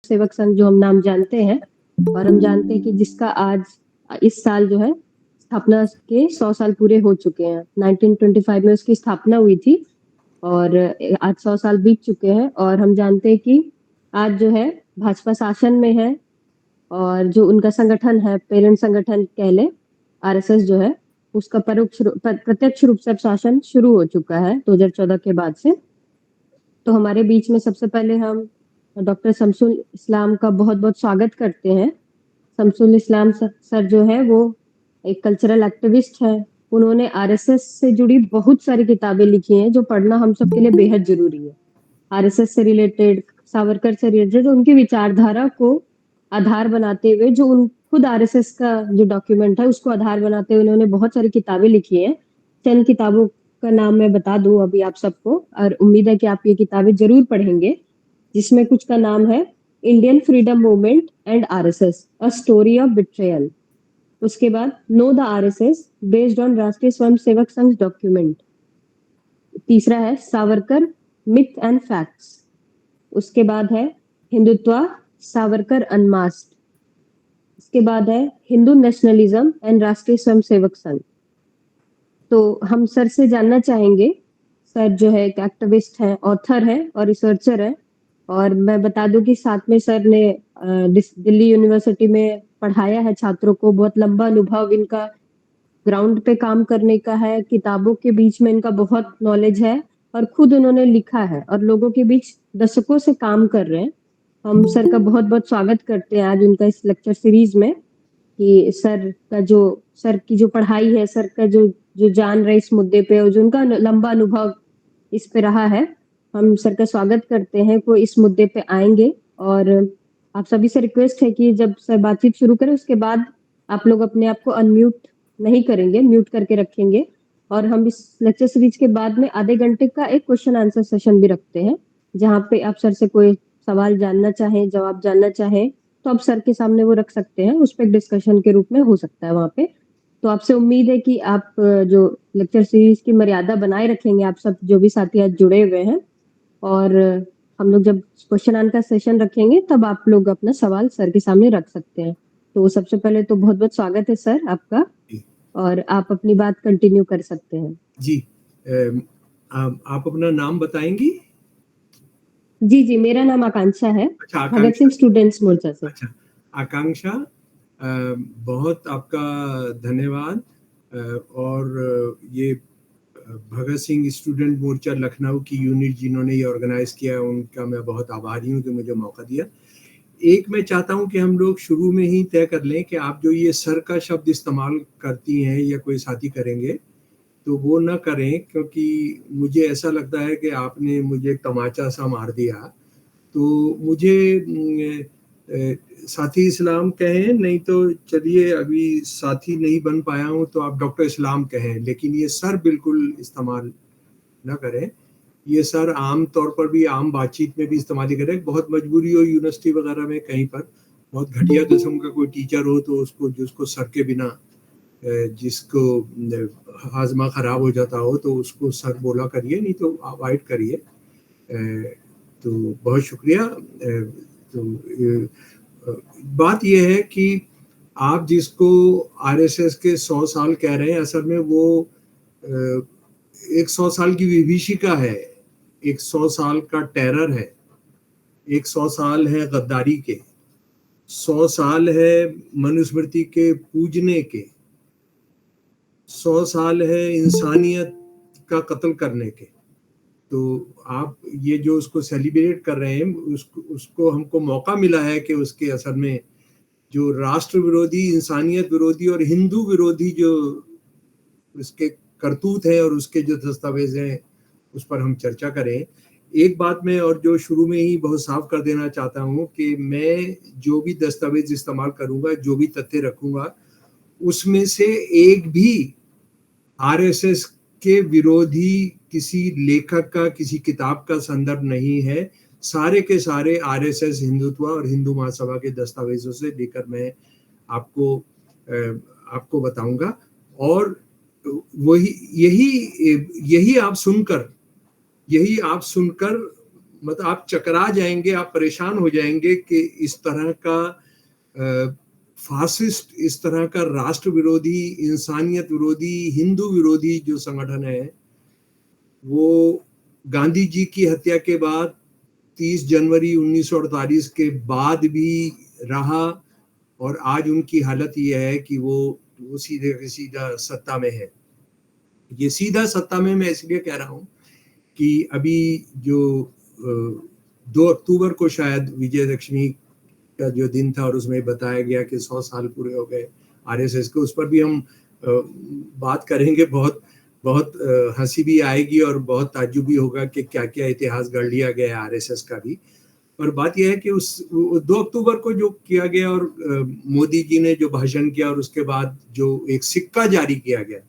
सेवक संघ जो हम नाम जानते हैं, और हम जानते हैं कि जिसका आज इस साल जो है स्थापना के 100 साल पूरे हो चुके हैं। 1925 में उसकी स्थापना हुई थी और आज 100 साल बीत चुके हैं, और हम जानते हैं कि आज जो है भाजपा शासन में है, और जो उनका संगठन है, पेरेंट संगठन कह ले, आरएसएस जो है, उसका प्रत्यक्ष रूप से अब शासन शुरू हो चुका है 2014 के बाद से। तो हमारे बीच में सबसे पहले हम डॉक्टर शमसुल इस्लाम का बहुत बहुत स्वागत करते हैं। शमसुल इस्लाम सर जो है वो एक कल्चरल एक्टिविस्ट है। उन्होंने आरएसएस से जुड़ी बहुत सारी किताबें लिखी हैं जो पढ़ना हम सबके लिए बेहद जरूरी है। आरएसएस से रिलेटेड, सावरकर से रिलेटेड, उनकी विचारधारा को आधार बनाते हुए, जो उन खुद आरएसएस का जो डॉक्यूमेंट है उसको आधार बनाते हुए उन्होंने बहुत सारी किताबें लिखी हैं। 10 किताबों का नाम मैं बता दूं अभी आप सबको, और उम्मीद है कि आप ये किताबें जरूर पढ़ेंगे, जिसमें कुछ का नाम है Indian freedom movement and RSS, a story of betrayal. उसके बाद know the RSS based on राष्ट्रीय स्वयंसेवक संघ डॉक्यूमेंट। तीसरा है सावरकर मिथ एंड फैक्ट्स। उसके बाद है हिंदुत्व सावरकर अनमास्क्ड। इसके बाद है हिंदू नेशनलिज्म एंड राष्ट्रीय स्वयंसेवक संघ। तो हम सर से जानना चाहेंगे, सर जो है एक एक्टिविस्ट है, ऑथर है और रिसर्चर है, और मैं बता दूं कि साथ में सर ने दिल्ली यूनिवर्सिटी में पढ़ाया है छात्रों को। बहुत लंबा अनुभव इनका ग्राउंड पे काम करने का है, किताबों के बीच में इनका बहुत नॉलेज है, और खुद उन्होंने लिखा है और लोगों के बीच दशकों से काम कर रहे हैं। हम सर का बहुत बहुत स्वागत करते हैं आज उनका इस लेक्चर सीरीज में, कि सर की जो पढ़ाई है, सर का जो जो जान रहे इस मुद्दे पे, और जो उनका लंबा अनुभव इस पे रहा है, हम सर का स्वागत करते हैं। वो इस मुद्दे पे आएंगे, और आप सभी से रिक्वेस्ट है कि जब सर बातचीत शुरू करें उसके बाद आप लोग अपने आप को अनम्यूट नहीं करेंगे, म्यूट करके रखेंगे। और हम इस लेक्चर सीरीज के बाद में आधे घंटे का एक क्वेश्चन आंसर सेशन भी रखते हैं, जहाँ पे आप सर से कोई सवाल जानना चाहें, जवाब जानना चाहें, तो आप सर के सामने वो रख सकते हैं। उस पर डिस्कशन के रूप में हो सकता है वहाँ पे। तो आपसे उम्मीद है कि आप जो लेक्चर सीरीज की मर्यादा बनाए रखेंगे, आप सब जो भी साथी आज जुड़े हुए हैं, और हम लोग जब क्वेश्चन आंसर सेशन रखेंगे तब आप लोग अपना सवाल सर के सामने रख सकते हैं। तो सबसे पहले तो बहुत बहुत स्वागत है सर आपका, और आप अपनी बात कंटिन्यू कर सकते हैं। जी, आप अपना नाम बताएंगी? जी जी, मेरा नाम आकांक्षा है। अच्छा, भगत सिंह स्टूडेंट्स मोर्चा से। अच्छा, आकांक्षा, बहुत आपका धन्यवाद। और ये भगत सिंह स्टूडेंट मोर्चा लखनऊ की यूनिट जिन्होंने ये ऑर्गेनाइज किया, उनका मैं बहुत आभारी हूँ कि मुझे मौका दिया। एक मैं चाहता हूँ कि हम लोग शुरू में ही तय कर लें कि आप जो ये सर का शब्द इस्तेमाल करती हैं या कोई साथी करेंगे तो वो ना करें, क्योंकि मुझे ऐसा लगता है कि आपने मुझे तमाचा सा मार दिया। तो मुझे साथी इस्लाम कहें, नहीं तो चलिए अभी साथी नहीं बन पाया हूँ तो आप डॉक्टर इस्लाम कहें, लेकिन ये सर बिल्कुल इस्तेमाल ना करें। ये सर आम तौर पर भी आम बातचीत में भी इस्तेमाल ही करें। बहुत मजबूरी हो यूनिवर्सिटी वगैरह में कहीं पर बहुत घटिया किस्म का कोई टीचर हो तो जिसको सर के बिना, जिसको हाजमा खराब हो जाता हो तो उसको सर बोला करिए, नहीं तो अवॉइड करिए। तो बहुत शुक्रिया। तो बात यह है कि आप जिसको आरएसएस के 100 साल कह रहे हैं, असल में वो एक 100 साल की विभीषिका है, एक 100 साल का टेरर है, एक 100 साल है गद्दारी के, 100 साल है मनुस्मृति के पूजने के, 100 साल है इंसानियत का कत्ल करने के। तो आप ये जो उसको सेलिब्रेट कर रहे हैं, उसको हमको मौका मिला है कि उसके असल में जो राष्ट्र विरोधी, इंसानियत विरोधी और हिंदू विरोधी जो उसके करतूत है और उसके जो दस्तावेज हैं उस पर हम चर्चा करें। एक बात मैं और जो शुरू में ही बहुत साफ कर देना चाहता हूँ कि मैं जो भी दस्तावेज इस्तेमाल करूंगा, जो भी तथ्य रखूंगा, उसमें से एक भी आरएसएस के विरोधी किसी लेखक का, किसी किताब का संदर्भ नहीं है। सारे के सारे आरएसएस, हिंदुत्व और हिंदू महासभा के दस्तावेजों से लेकर मैं आपको बताऊंगा। और वही यही आप सुनकर मतलब आप चकरा जाएंगे, आप परेशान हो जाएंगे कि इस तरह का फासिस्ट, इस तरह का राष्ट्र विरोधी, इंसानियत विरोधी, हिंदू विरोधी जो संगठन है, वो गांधी जी की हत्या के बाद 30 जनवरी 1948 के बाद भी रहा, और आज उनकी हालत ये है कि वो सीधे सीधा सत्ता में है। ये सीधा सत्ता में मैं इसलिए कह रहा हूँ कि अभी जो 2 अक्टूबर को शायद विजयदशमी का जो दिन था, और उसमें बताया गया कि 100 साल पूरे हो गए आरएसएस को, उस पर भी हम बात करेंगे। बहुत बहुत हंसी भी आएगी और बहुत ताज्जुब भी होगा कि क्या क्या इतिहास गढ़ लिया गया आरएसएस का भी। और बात यह है कि उस 2 अक्टूबर को जो किया गया, और मोदी जी ने जो भाषण किया, और उसके बाद जो एक सिक्का जारी किया गया,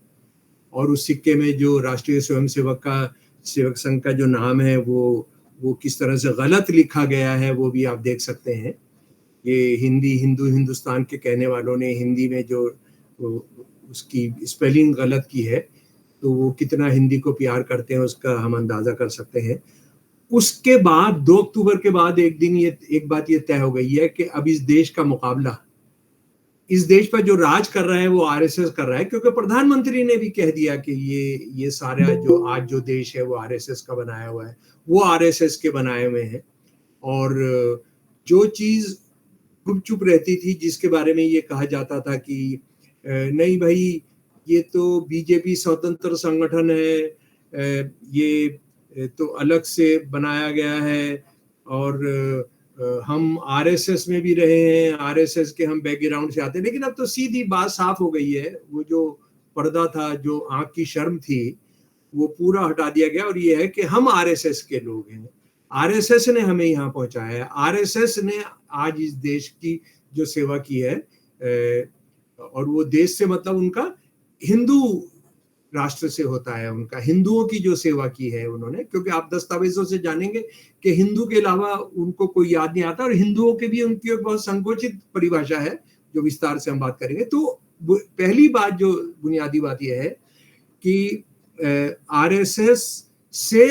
और उस सिक्के में जो राष्ट्रीय सेवक संघ का जो नाम है वो किस तरह से गलत लिखा गया है, वो भी आप देख सकते हैं। ये हिंदुस्तान के कहने वालों ने हिंदी में जो उसकी स्पेलिंग गलत की है, तो वो कितना हिंदी को प्यार करते हैं उसका हम अंदाजा कर सकते हैं। उसके बाद 2 अक्टूबर के बाद एक बात ये तय हो गई है कि अब इस देश का मुकाबला, इस देश पर जो राज कर रहा है वो आरएसएस कर रहा है, क्योंकि प्रधानमंत्री ने भी कह दिया कि ये सारा जो आज जो देश है वो आरएसएस का बनाया हुआ है, वो आरएसएस के बनाए हुए हैं। और जो चीज गुपचुप रहती थी, जिसके बारे में ये कहा जाता था कि नहीं भाई ये तो बीजेपी स्वतंत्र संगठन है, ये तो अलग से बनाया गया है, और हम आरएसएस में भी रहे हैं, आरएसएस के हम बैकग्राउंड से आते हैं। लेकिन अब तो सीधी बात साफ हो गई है, वो जो पर्दा था, जो आंख की शर्म थी, वो पूरा हटा दिया गया, और ये है कि हम आरएसएस के लोग हैं। आरएसएस ने हमें यहाँ पहुंचाया है, आरएसएस ने आज इस देश की जो सेवा की है, और वो देश से मतलब उनका हिंदू राष्ट्र से होता है, उनका हिंदुओं की जो सेवा की है उन्होंने, क्योंकि आप दस्तावेजों से जानेंगे कि हिंदू के अलावा उनको कोई याद नहीं आता, और हिंदुओं के भी उनकी एक बहुत संकोचित परिभाषा है जो विस्तार से हम बात करेंगे। तो पहली बात, जो बुनियादी बात यह है कि आरएसएस से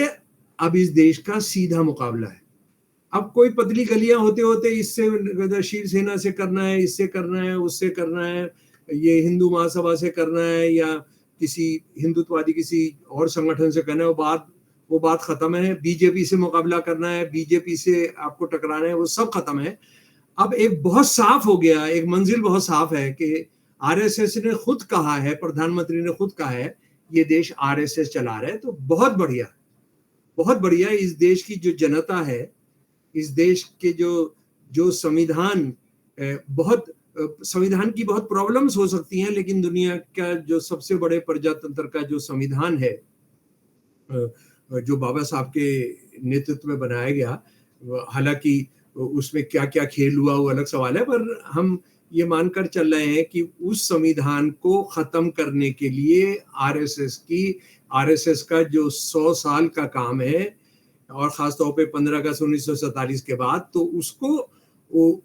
अब इस देश का सीधा मुकाबला है। अब कोई पतली गलियां होते होते इससे शिवसेना से करना है, इससे करना है, उससे करना है, ये हिंदू महासभा से करना है, या किसी हिंदुत्ववादी किसी और संगठन से करना है, वो बात खत्म है। बीजेपी से मुकाबला करना है, बीजेपी से आपको टकराना है, वो सब खत्म है। अब एक बहुत साफ हो गया, एक मंजिल बहुत साफ है कि आरएसएस ने खुद कहा है, प्रधानमंत्री ने खुद कहा है, ये देश आरएसएस चला रहा है। तो बहुत बढ़िया, बहुत बढ़िया। इस देश की जो जनता है, इस देश के जो संविधान, संविधान की बहुत प्रॉब्लम्स हो सकती हैं, लेकिन दुनिया का जो सबसे बड़े प्रजातंत्र का जो संविधान है, जो बाबा साहब के नेतृत्व में बनाया गया, हालांकि उसमें क्या क्या खेल हुआ वो अलग सवाल है, पर हम ये मानकर चल रहे हैं कि उस संविधान को खत्म करने के लिए आरएसएस का जो 100 साल का काम है, और खासतौर पे 15 अगस्त 1947 के बाद, तो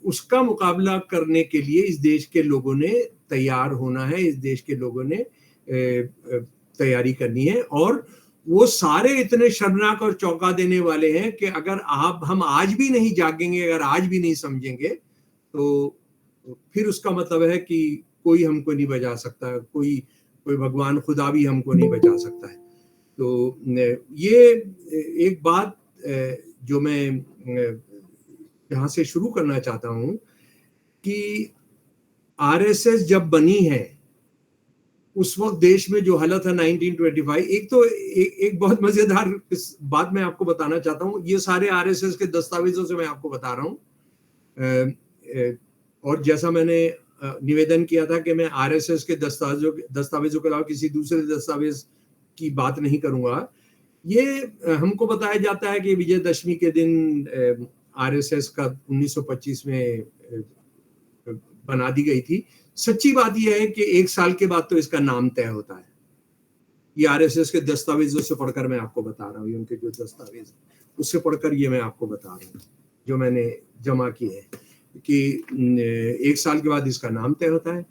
उसका मुकाबला करने के लिए इस देश के लोगों ने तैयार होना है, इस देश के लोगों ने तैयारी करनी है। और वो सारे इतने शर्मनाक और चौंका देने वाले हैं कि अगर हम आज भी नहीं जागेंगे, अगर आज भी नहीं समझेंगे, तो फिर उसका मतलब है कि कोई हमको नहीं बचा सकता, कोई भगवान खुदा भी हमको नहीं बचा सकता है। तो ये एक बात जो मैं यहाँ से शुरू करना चाहता हूँ कि आरएसएस जब बनी है, उस वक्त देश में जो हालत है 1925, एक बहुत मजेदार बात मैं आपको बताना चाहता हूँ। ये सारे आरएसएस के दस्तावेजों से मैं आपको बता रहा हूँ, और जैसा मैंने निवेदन किया था कि मैं आरएसएस के दस्तावेजों के अलावा किसी दूसरे दस्तावेज की बात नहीं करूंगा। ये हमको बताया जाता है कि विजयदशमी के दिन आरएसएस का 1925 में बना दी गई थी। सच्ची बात यह है कि 1 साल के बाद तो इसका नाम तय होता है। ये आरएसएस के दस्तावेजों से पढ़कर मैं आपको बता रहा हूँ, उनके जो दस्तावेज उससे पढ़कर ये मैं आपको बता रहा हूँ, जो मैंने जमा किए हैं, कि 1 साल के बाद इसका नाम तय होता है।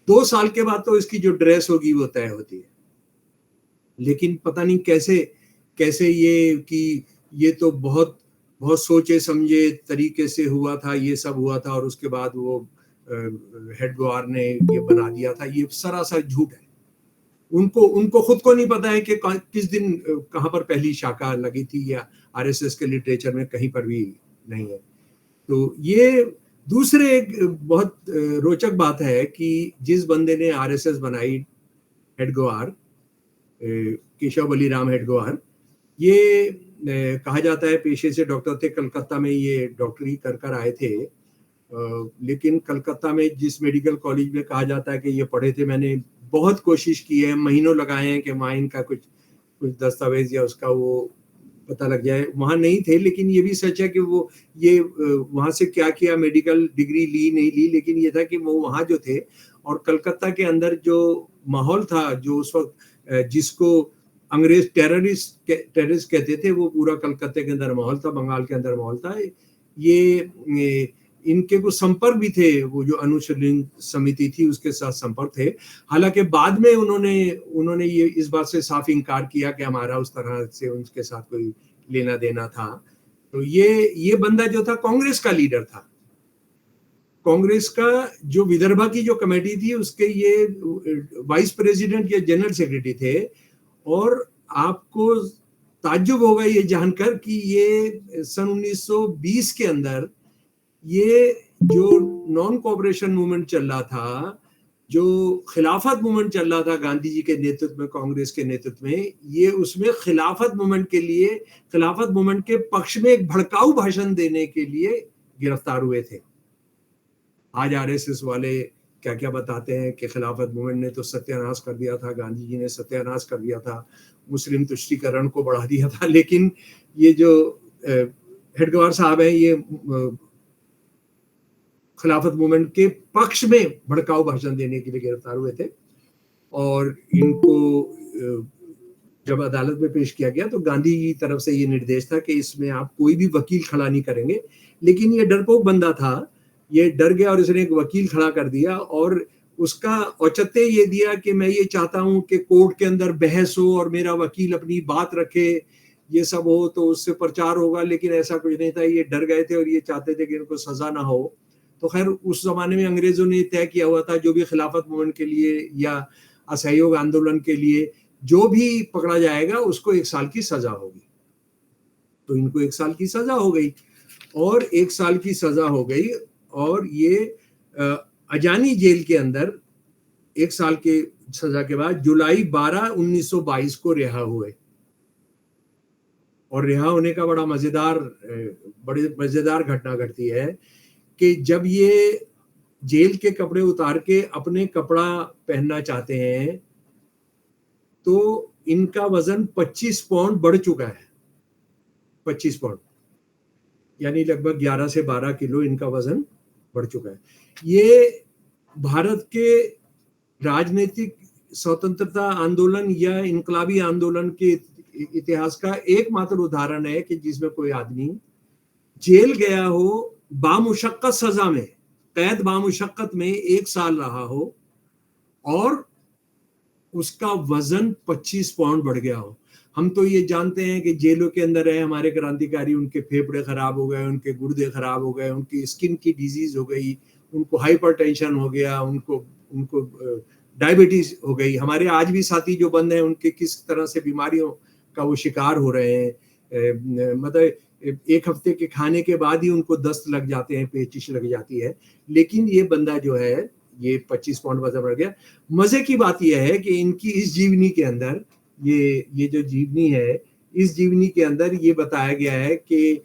2 साल के बाद तो इसकी जो ड्रेस होगी वो तय होती है। लेकिन पता नहीं कैसे ये कि ये तो बहुत बहुत सोचे समझे तरीके से हुआ था, ये सब हुआ था, और उसके बाद वो हेड गवार ने ये बना दिया था, ये सरासर झूठ है। उनको खुद को नहीं पता है कि किस दिन कहां पर पहली शाखा लगी थी, या आरएसएस के लिटरेचर में कहीं पर भी नहीं है। तो ये दूसरे एक बहुत रोचक बात है कि जिस बंदे ने आरएसएस बनाई, हेड गवार, केशव बलीराम हेड गवार, ये कहा जाता है पेशे से डॉक्टर थे, कलकत्ता में ये डॉक्टरी कर आए थे, लेकिन कलकत्ता में जिस मेडिकल कॉलेज में कहा जाता है कि ये पढ़े थे, मैंने बहुत कोशिश की है, महीनों लगाए हैं कि वहाँ इनका कुछ दस्तावेज या उसका वो पता लग जाए, वहाँ नहीं थे। लेकिन ये भी सच है कि वो ये वहाँ से क्या किया, मेडिकल डिग्री ली नहीं ली, लेकिन ये था कि वो वहाँ जो थे, और कलकत्ता के अंदर जो माहौल था, जो उस वक्त जिसको अंग्रेज टेररिस्ट कहते थे, वो पूरा कलकत्ते के अंदर माहौल था, बंगाल के अंदर माहौल था। ये इनके कुछ संपर्क भी थे, वो जो अनुशीलन समिति थी उसके साथ संपर्क थे। हालांकि बाद में उन्होंने ये इस बात से साफ इनकार किया कि हमारा उस तरह से उनके साथ कोई लेना देना था। तो ये बंदा जो था कांग्रेस का लीडर था, कांग्रेस का जो विदर्भा की जो कमेटी थी उसके ये वाइस प्रेसिडेंट या जनरल सेक्रेटरी थे। और आपको ताज्जुब होगा ये जानकर कि ये सन 1920 के अंदर ये जो नॉन कोऑपरेशन मूवमेंट चल रहा था, जो खिलाफत मूवमेंट चल रहा था गांधी जी के नेतृत्व में, कांग्रेस के नेतृत्व में, ये उसमें खिलाफत मूवमेंट के पक्ष में एक भड़काऊ भाषण देने के लिए गिरफ्तार हुए थे। आज आरएसएस वाले क्या क्या बताते हैं कि खिलाफत मूवमेंट ने तो सत्यानाश कर दिया था, गांधी जी ने सत्यानाश कर दिया था, मुस्लिम तुष्टीकरण को बढ़ा दिया था। लेकिन ये जो हेड गवार साहब हैं, ये खिलाफत मूवमेंट के पक्ष में भड़काऊ भाषण देने के लिए गिरफ्तार हुए थे। और इनको जब अदालत में पेश किया गया तो गांधी जी की तरफ से ये निर्देश था कि इसमें आप कोई भी वकील खड़ा नहीं करेंगे। लेकिन ये डरपोक बंदा था, ये डर गया और इसने एक वकील खड़ा कर दिया, और उसका औचित्य ये दिया कि मैं ये चाहता हूं कि कोर्ट के अंदर बहस हो और मेरा वकील अपनी बात रखे, ये सब हो तो उससे प्रचार होगा। लेकिन ऐसा कुछ नहीं था, ये डर गए थे और ये चाहते थे कि इनको सजा ना हो। तो खैर उस जमाने में अंग्रेजों ने तय किया हुआ था, जो भी खिलाफत मूवमेंट के लिए या असहयोग आंदोलन के लिए जो भी पकड़ा जाएगा उसको 1 साल की सजा होगी। तो इनको 1 साल की सजा हो गई, और 1 साल की सजा हो गई, और ये अजानी जेल के अंदर 1 साल के सजा के बाद जुलाई 12, 1922 को रिहा हुए। और रिहा होने का बड़ी मजेदार घटना घटती है कि जब ये जेल के कपड़े उतार के अपने कपड़ा पहनना चाहते हैं तो इनका वजन 25 पाउंड बढ़ चुका है। 25 पाउंड यानी लगभग 11 से 12 किलो इनका वजन बढ़ चुका है। ये भारत के राजनीतिक स्वतंत्रता आंदोलन या इनकलाबी आंदोलन के इतिहास का एकमात्र उदाहरण है कि जिसमें कोई आदमी जेल गया हो बामुशक्कत सजा में, कैद बामुशक्कत में 1 साल रहा हो और उसका वजन 25 पाउंड बढ़ गया हो। हम तो ये जानते हैं कि जेलों के अंदर है हमारे क्रांतिकारी, उनके फेफड़े खराब हो गए, उनके गुर्दे खराब हो गए, उनकी स्किन की डिजीज हो गई, उनको हाइपरटेंशन हो गया, उनको डायबिटीज हो गई। हमारे आज भी साथी जो बंद हैं उनके किस तरह से बीमारियों का वो शिकार हो रहे हैं। मतलब 1 हफ्ते के खाने के बाद ही उनको दस्त लग जाते हैं, पेचिश लग जाती है। लेकिन ये बंदा जो है ये 25 पाउंड वजन बढ़ गया। मजे की बात यह है कि इनकी इस जीवनी के अंदर ये जो जीवनी है, इस जीवनी के अंदर ये बताया गया है कि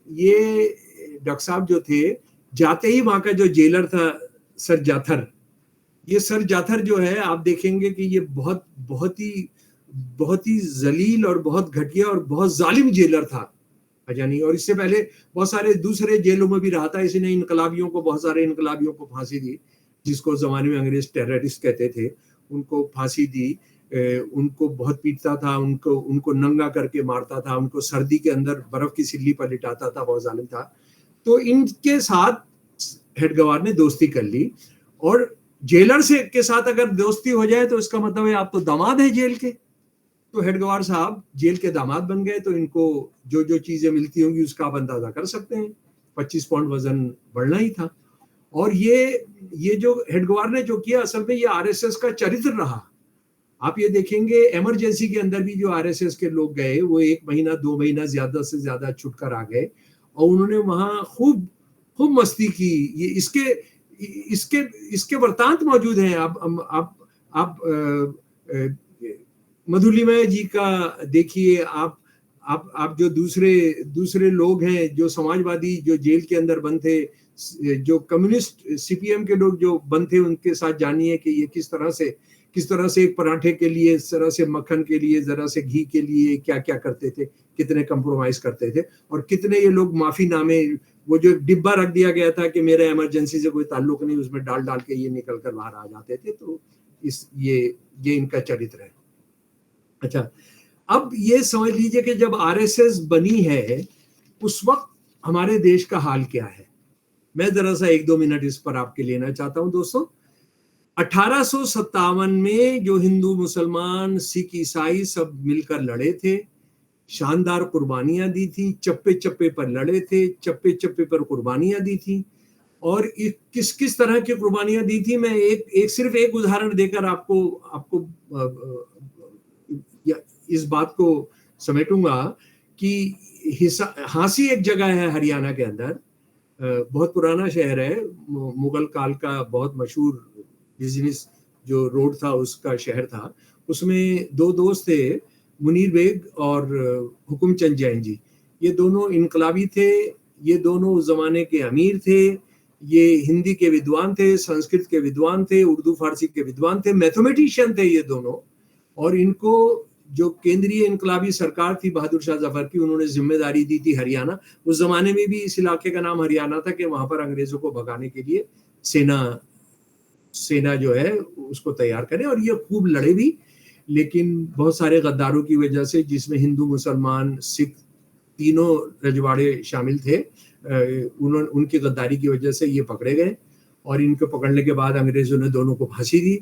ये डॉक्टर साहब जो थे, जाते ही वहां का जो जेलर था सर जाथर, ये सर जाथर जो है आप देखेंगे कि ये बहुत ही जलील और बहुत घटिया और बहुत जालिम जेलर था अजानी। और इससे पहले बहुत सारे दूसरे जेलों में भी रहा था। इसने बहुत सारे इनकलाबियों को फांसी दी, जिसको जमाने में अंग्रेज टेररिस्ट कहते थे, उनको फांसी दी। उनको बहुत पीटता था, उनको नंगा करके मारता था, उनको सर्दी के अंदर बर्फ की सिल्ली पर लिटाता था, बहुत जालिम था। तो इनके साथ हेड गवार ने दोस्ती कर ली। और जेलर के साथ अगर दोस्ती हो जाए तो इसका मतलब है आप तो दामाद है जेल के, तो हेडगेवार साहब जेल के दामाद बन गए, तो इनको जो जो चीजें मिलती होंगी उसका आप अंदाजा कर सकते हैं। 25 पाउंड वजन बढ़ना ही था। और ये जो हेडगेवार ने जो किया, असल में ये आरएसएस का चरित्र रहा। आप ये देखेंगे इमरजेंसी के अंदर भी जो आरएसएस के लोग गए, वो 1 महीना 2 महीना ज्यादा से ज्यादा छुटकर आ गए, और उन्होंने वहां खूब खूब मस्ती की। ये इसके इसके इसके वृतांत मौजूद हैं। आप मधुलिमा जी का देखिए, आप जो दूसरे लोग हैं जो समाजवादी, जो जेल के अंदर बंद थे, जो कम्युनिस्ट सीपीएम के लोग जो बंद थे, उनके साथ जानिए कि ये किस तरह से एक पराठे के लिए, जरा से मक्खन के लिए, जरा से घी के लिए क्या क्या करते थे, कितने कंप्रोमाइज करते थे, और कितने ये लोग माफीनामे, वो जो डिब्बा रख दिया गया था कि मेरा इमरजेंसी से कोई ताल्लुक नहीं, उसमें डाल डाल के ये निकल कर बाहर आ जाते थे। तो ये इनका चरित्र है। अच्छा, अब ये समझ लीजिए कि जब आरएसएस बनी है, उस वक्त हमारे देश का हाल क्या है। मैं जरा सा 1-2 मिनट इस पर आपके लेना चाहता हूं दोस्तों। 1857 में जो हिंदू, मुसलमान, सिख, ईसाई सब मिलकर लड़े थे, शानदार कुर्बानियां दी थी, चप्पे चप्पे पर लड़े थे, चप्पे चप्पे पर कुर्बानियां दी थी। और किस किस तरह की कुर्बानियां दी थी, मैं सिर्फ एक उदाहरण देकर आपको इस बात को समेटूंगा कि हांसी एक जगह है हरियाणा के अंदर, बहुत पुराना शहर है, मुगल काल का बहुत मशहूर बिजनेस जो रोड था उसका शहर था। उसमें 2 दोस्त थे, मुनीर बेग और हुकुमचंद जैन जी। ये दोनों इनकलाबी थे, ये दोनों उस जमाने के अमीर थे, ये हिंदी के विद्वान थे, संस्कृत के विद्वान थे, उर्दू फारसी के विद्वान थे, मैथमेटिशियन थे ये दोनों। और इनको जो केंद्रीय इनकलाबी सरकार थी बहादुर शाह जफर की, उन्होंने जिम्मेदारी दी थी हरियाणा। उस जमाने में भी इस इलाके का नाम हरियाणा था कि वहां पर अंग्रेजों को भगाने के लिए सेना जो है उसको तैयार करें। और ये खूब लड़े भी, लेकिन बहुत सारे गद्दारों की वजह से, जिसमें हिंदू, मुसलमान, सिख तीनों रजवाड़े शामिल थे, उनकी गद्दारी की वजह से ये पकड़े गए। और इनको पकड़ने के बाद अंग्रेजों ने दोनों को फांसी दी।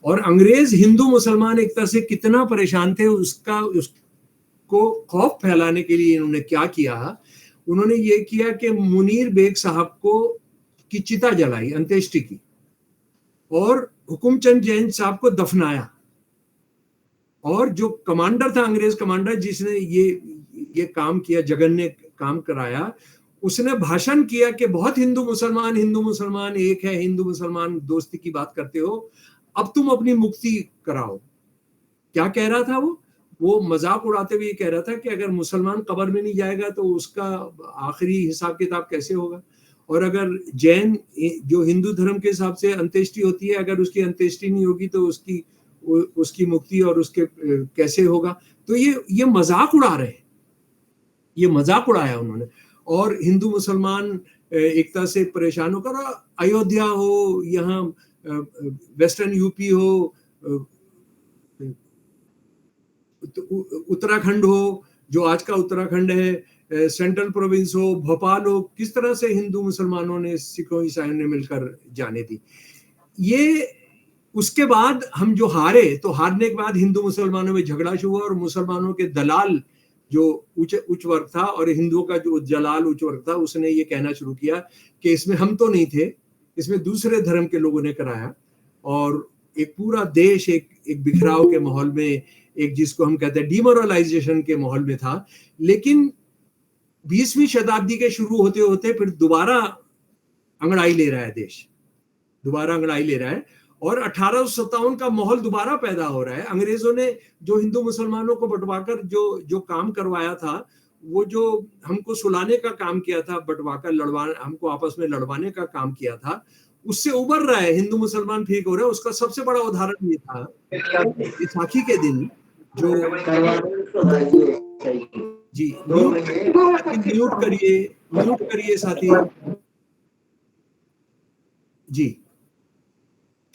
और अंग्रेज हिंदू मुसलमान एक तरह से कितना परेशान थे, उसको खौफ फैलाने के लिए इन्होंने क्या किया, उन्होंने ये किया कि मुनीर बेग साहब की चिता जलाई, अंत्येष्टि की, और हुकुमचंद जैन साहब को दफनाया। और जो कमांडर था, अंग्रेज कमांडर जिसने ये काम किया, जगन ने काम कराया, उसने भाषण किया कि बहुत हिंदू मुसलमान एक है, हिंदू मुसलमान दोस्ती की बात करते हो, अब तुम अपनी मुक्ति कराओ। क्या कह रहा था वो मजाक उड़ाते हुए कह रहा था कि अगर मुसलमान कब्र में नहीं जाएगा तो उसका आखिरी हिसाब किताब कैसे होगा, और अगर जैन जो हिंदू धर्म के हिसाब से अंत्येष्टि होती है, अगर उसकी अंत्येष्टि नहीं होगी तो उसकी मुक्ति और उसके कैसे होगा। तो ये मजाक उड़ा रहे हैं, ये मजाक उड़ाया उन्होंने। और हिंदू मुसलमान एक तरह से परेशान होकर, अयोध्या हो, यहाँ वेस्टर्न यूपी हो, उत्तराखंड हो, जो आज का उत्तराखंड है, सेंट्रल प्रोविंस हो, भोपाल हो, किस तरह से हिंदू मुसलमानों ने, सिखों ईसाइयों ने मिलकर जाने दी। ये उसके बाद हम जो हारे, तो हारने के बाद हिंदू मुसलमानों में झगड़ा शुरू हुआ, और मुसलमानों के दलाल जो उच्च वर्ग था और हिंदुओं का जो जलाल उच्च वर्ग था, उसने ये कहना शुरू किया कि इसमें हम तो नहीं थे, इसमें दूसरे धर्म के लोगों ने कराया। और एक पूरा देश एक बिखराव के माहौल में, एक जिसको हम कहते हैं डिमोरलाइजेशन के माहौल में था। लेकिन 20वीं शताब्दी के शुरू होते होते फिर दोबारा अंगड़ाई ले रहा है देश, दोबारा अंगड़ाई ले रहा है, और 1857 का माहौल दोबारा पैदा हो रहा है। अंग्रेजों ने जो हिंदू मुसलमानों को बंटवाकर जो काम करवाया था, वो जो हमको सुलाने का काम किया था, बंटवाकर हमको आपस में लड़वाने का काम किया था, उससे उबर रहा है, हिंदू मुसलमान ठीक हो रहा है। उसका सबसे बड़ा उदाहरण ये था बैसाखी के दिन जो जी म्यूट करिए साथी जी।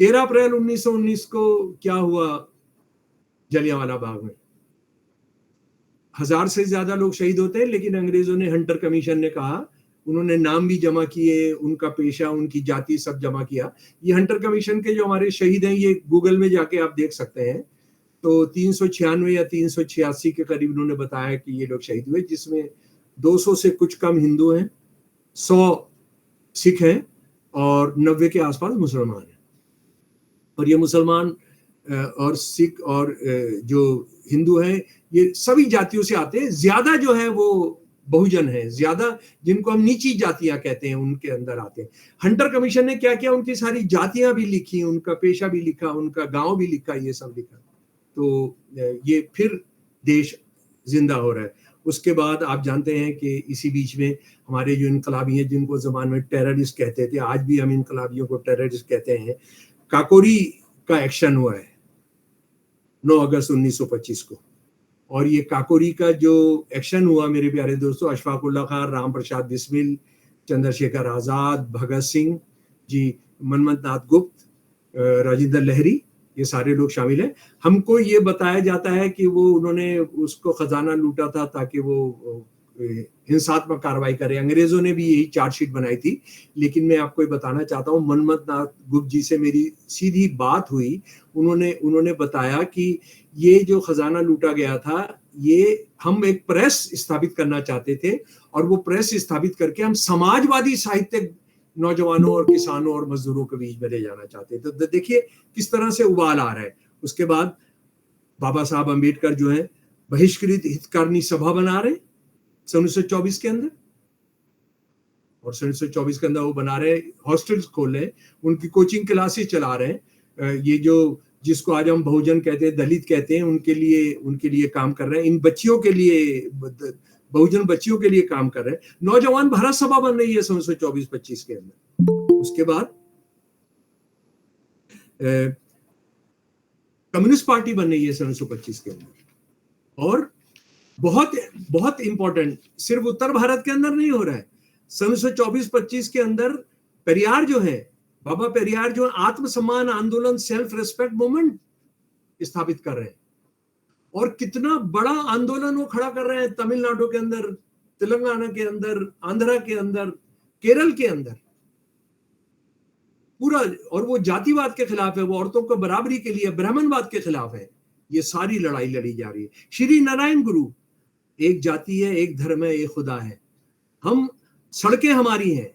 13 अप्रैल 1919 को क्या हुआ जलियांवाला बाग में? 1000 से ज्यादा लोग शहीद होते हैं, लेकिन अंग्रेजों ने, हंटर कमीशन ने कहा, उन्होंने नाम भी जमा किए, उनका पेशा, उनकी जाति सब जमा किया। ये हंटर कमीशन के जो हमारे शहीद हैं, ये गूगल में जाके आप देख सकते हैं। तो 396 या 386 के करीब उन्होंने बताया कि ये लोग शहीद हुए, जिसमें 200 से कुछ कम हिंदू हैं, 100 सिख हैं और 90 के आसपास मुसलमान हैं। और ये मुसलमान और सिख और जो हिंदू हैं, ये सभी जातियों से आते हैं। ज्यादा जो है वो बहुजन है, ज्यादा जिनको हम नीची जातियां कहते हैं उनके अंदर आते हैं। हंटर कमीशन ने क्या किया, उनकी सारी जातियां भी लिखी, उनका पेशा भी लिखा, उनका गांव भी लिखा, ये सब लिखा। तो ये फिर देश जिंदा हो रहा है। उसके बाद आप जानते हैं कि इसी बीच में हमारे जो इनकलाबी हैं, जिनको जमाने में टेररिस्ट कहते थे, आज भी हम इनकलाबियों को टेररिस्ट कहते हैं, काकोरी का एक्शन हुआ है 9 अगस्त 1925 को। और ये काकोरी का जो एक्शन हुआ मेरे प्यारे दोस्तों, अशफाक उल्लाह खान, राम प्रसाद बिस्मिल, चंद्रशेखर आजाद, भगत सिंह जी, मनमथ नाथ गुप्त, राजेंद्र लहरी, ये सारे लोग शामिल हैं। हमको ये बताया जाता है कि वो उन्होंने उसको खजाना लूटा था ताकि वो हिंसात्मक कार्रवाई करे। अंग्रेजों ने भी यही चार्जशीट बनाई थी। लेकिन मैं आपको ये बताना चाहता हूँ, मनमथ नाथ गुप्त जी से मेरी सीधी बात हुई। उन्होंने बताया कि ये जो खजाना लूटा गया था, ये हम एक प्रेस स्थापित करना चाहते थे और वो प्रेस स्थापित करके हम समाजवादी साहित्य नौजवानों और किसानों और मजदूरों के बीच में ले जाना चाहते थे। तो देखिए किस तरह से उबाल आ रहा है। उसके बाद बाबा साहब अम्बेडकर जो है बहिष्कृत हितकारिणी सभा बना रहे 1924 के अंदर, और 1924 के अंदर वो बना रहे, हॉस्टल्स खोल रहे, उनकी कोचिंग क्लासेस चला रहे हैं। ये जो जिसको आज हम बहुजन कहते हैं, दलित कहते हैं, उनके लिए काम कर रहे हैं। इन बच्चियों के लिए, बहुजन बच्चियों के लिए काम कर रहे हैं। नौजवान भारत सभा बन रही है 1924-25 के अंदर। उसके बाद कम्युनिस्ट पार्टी बन रही है 1925 के अंदर। और बहुत बहुत इंपॉर्टेंट, सिर्फ उत्तर भारत के अंदर नहीं हो रहा है, 1924-25 के अंदर पेरियार जो है, बाबा पेरियार जो आत्मसम्मान आंदोलन, सेल्फ रेस्पेक्ट मूवमेंट स्थापित कर रहे हैं। और कितना बड़ा आंदोलन वो खड़ा कर रहे हैं तमिलनाडु के अंदर, तेलंगाना के अंदर, आंध्रा के अंदर, केरल के अंदर पूरा। और वो जातिवाद के खिलाफ है, वो औरतों को बराबरी के लिए, ब्राह्मणवाद के खिलाफ है। ये सारी लड़ाई लड़ी जा रही है। श्री नारायण गुरु, एक जाति है, एक धर्म है, एक खुदा है, हम सड़कें हमारी हैं।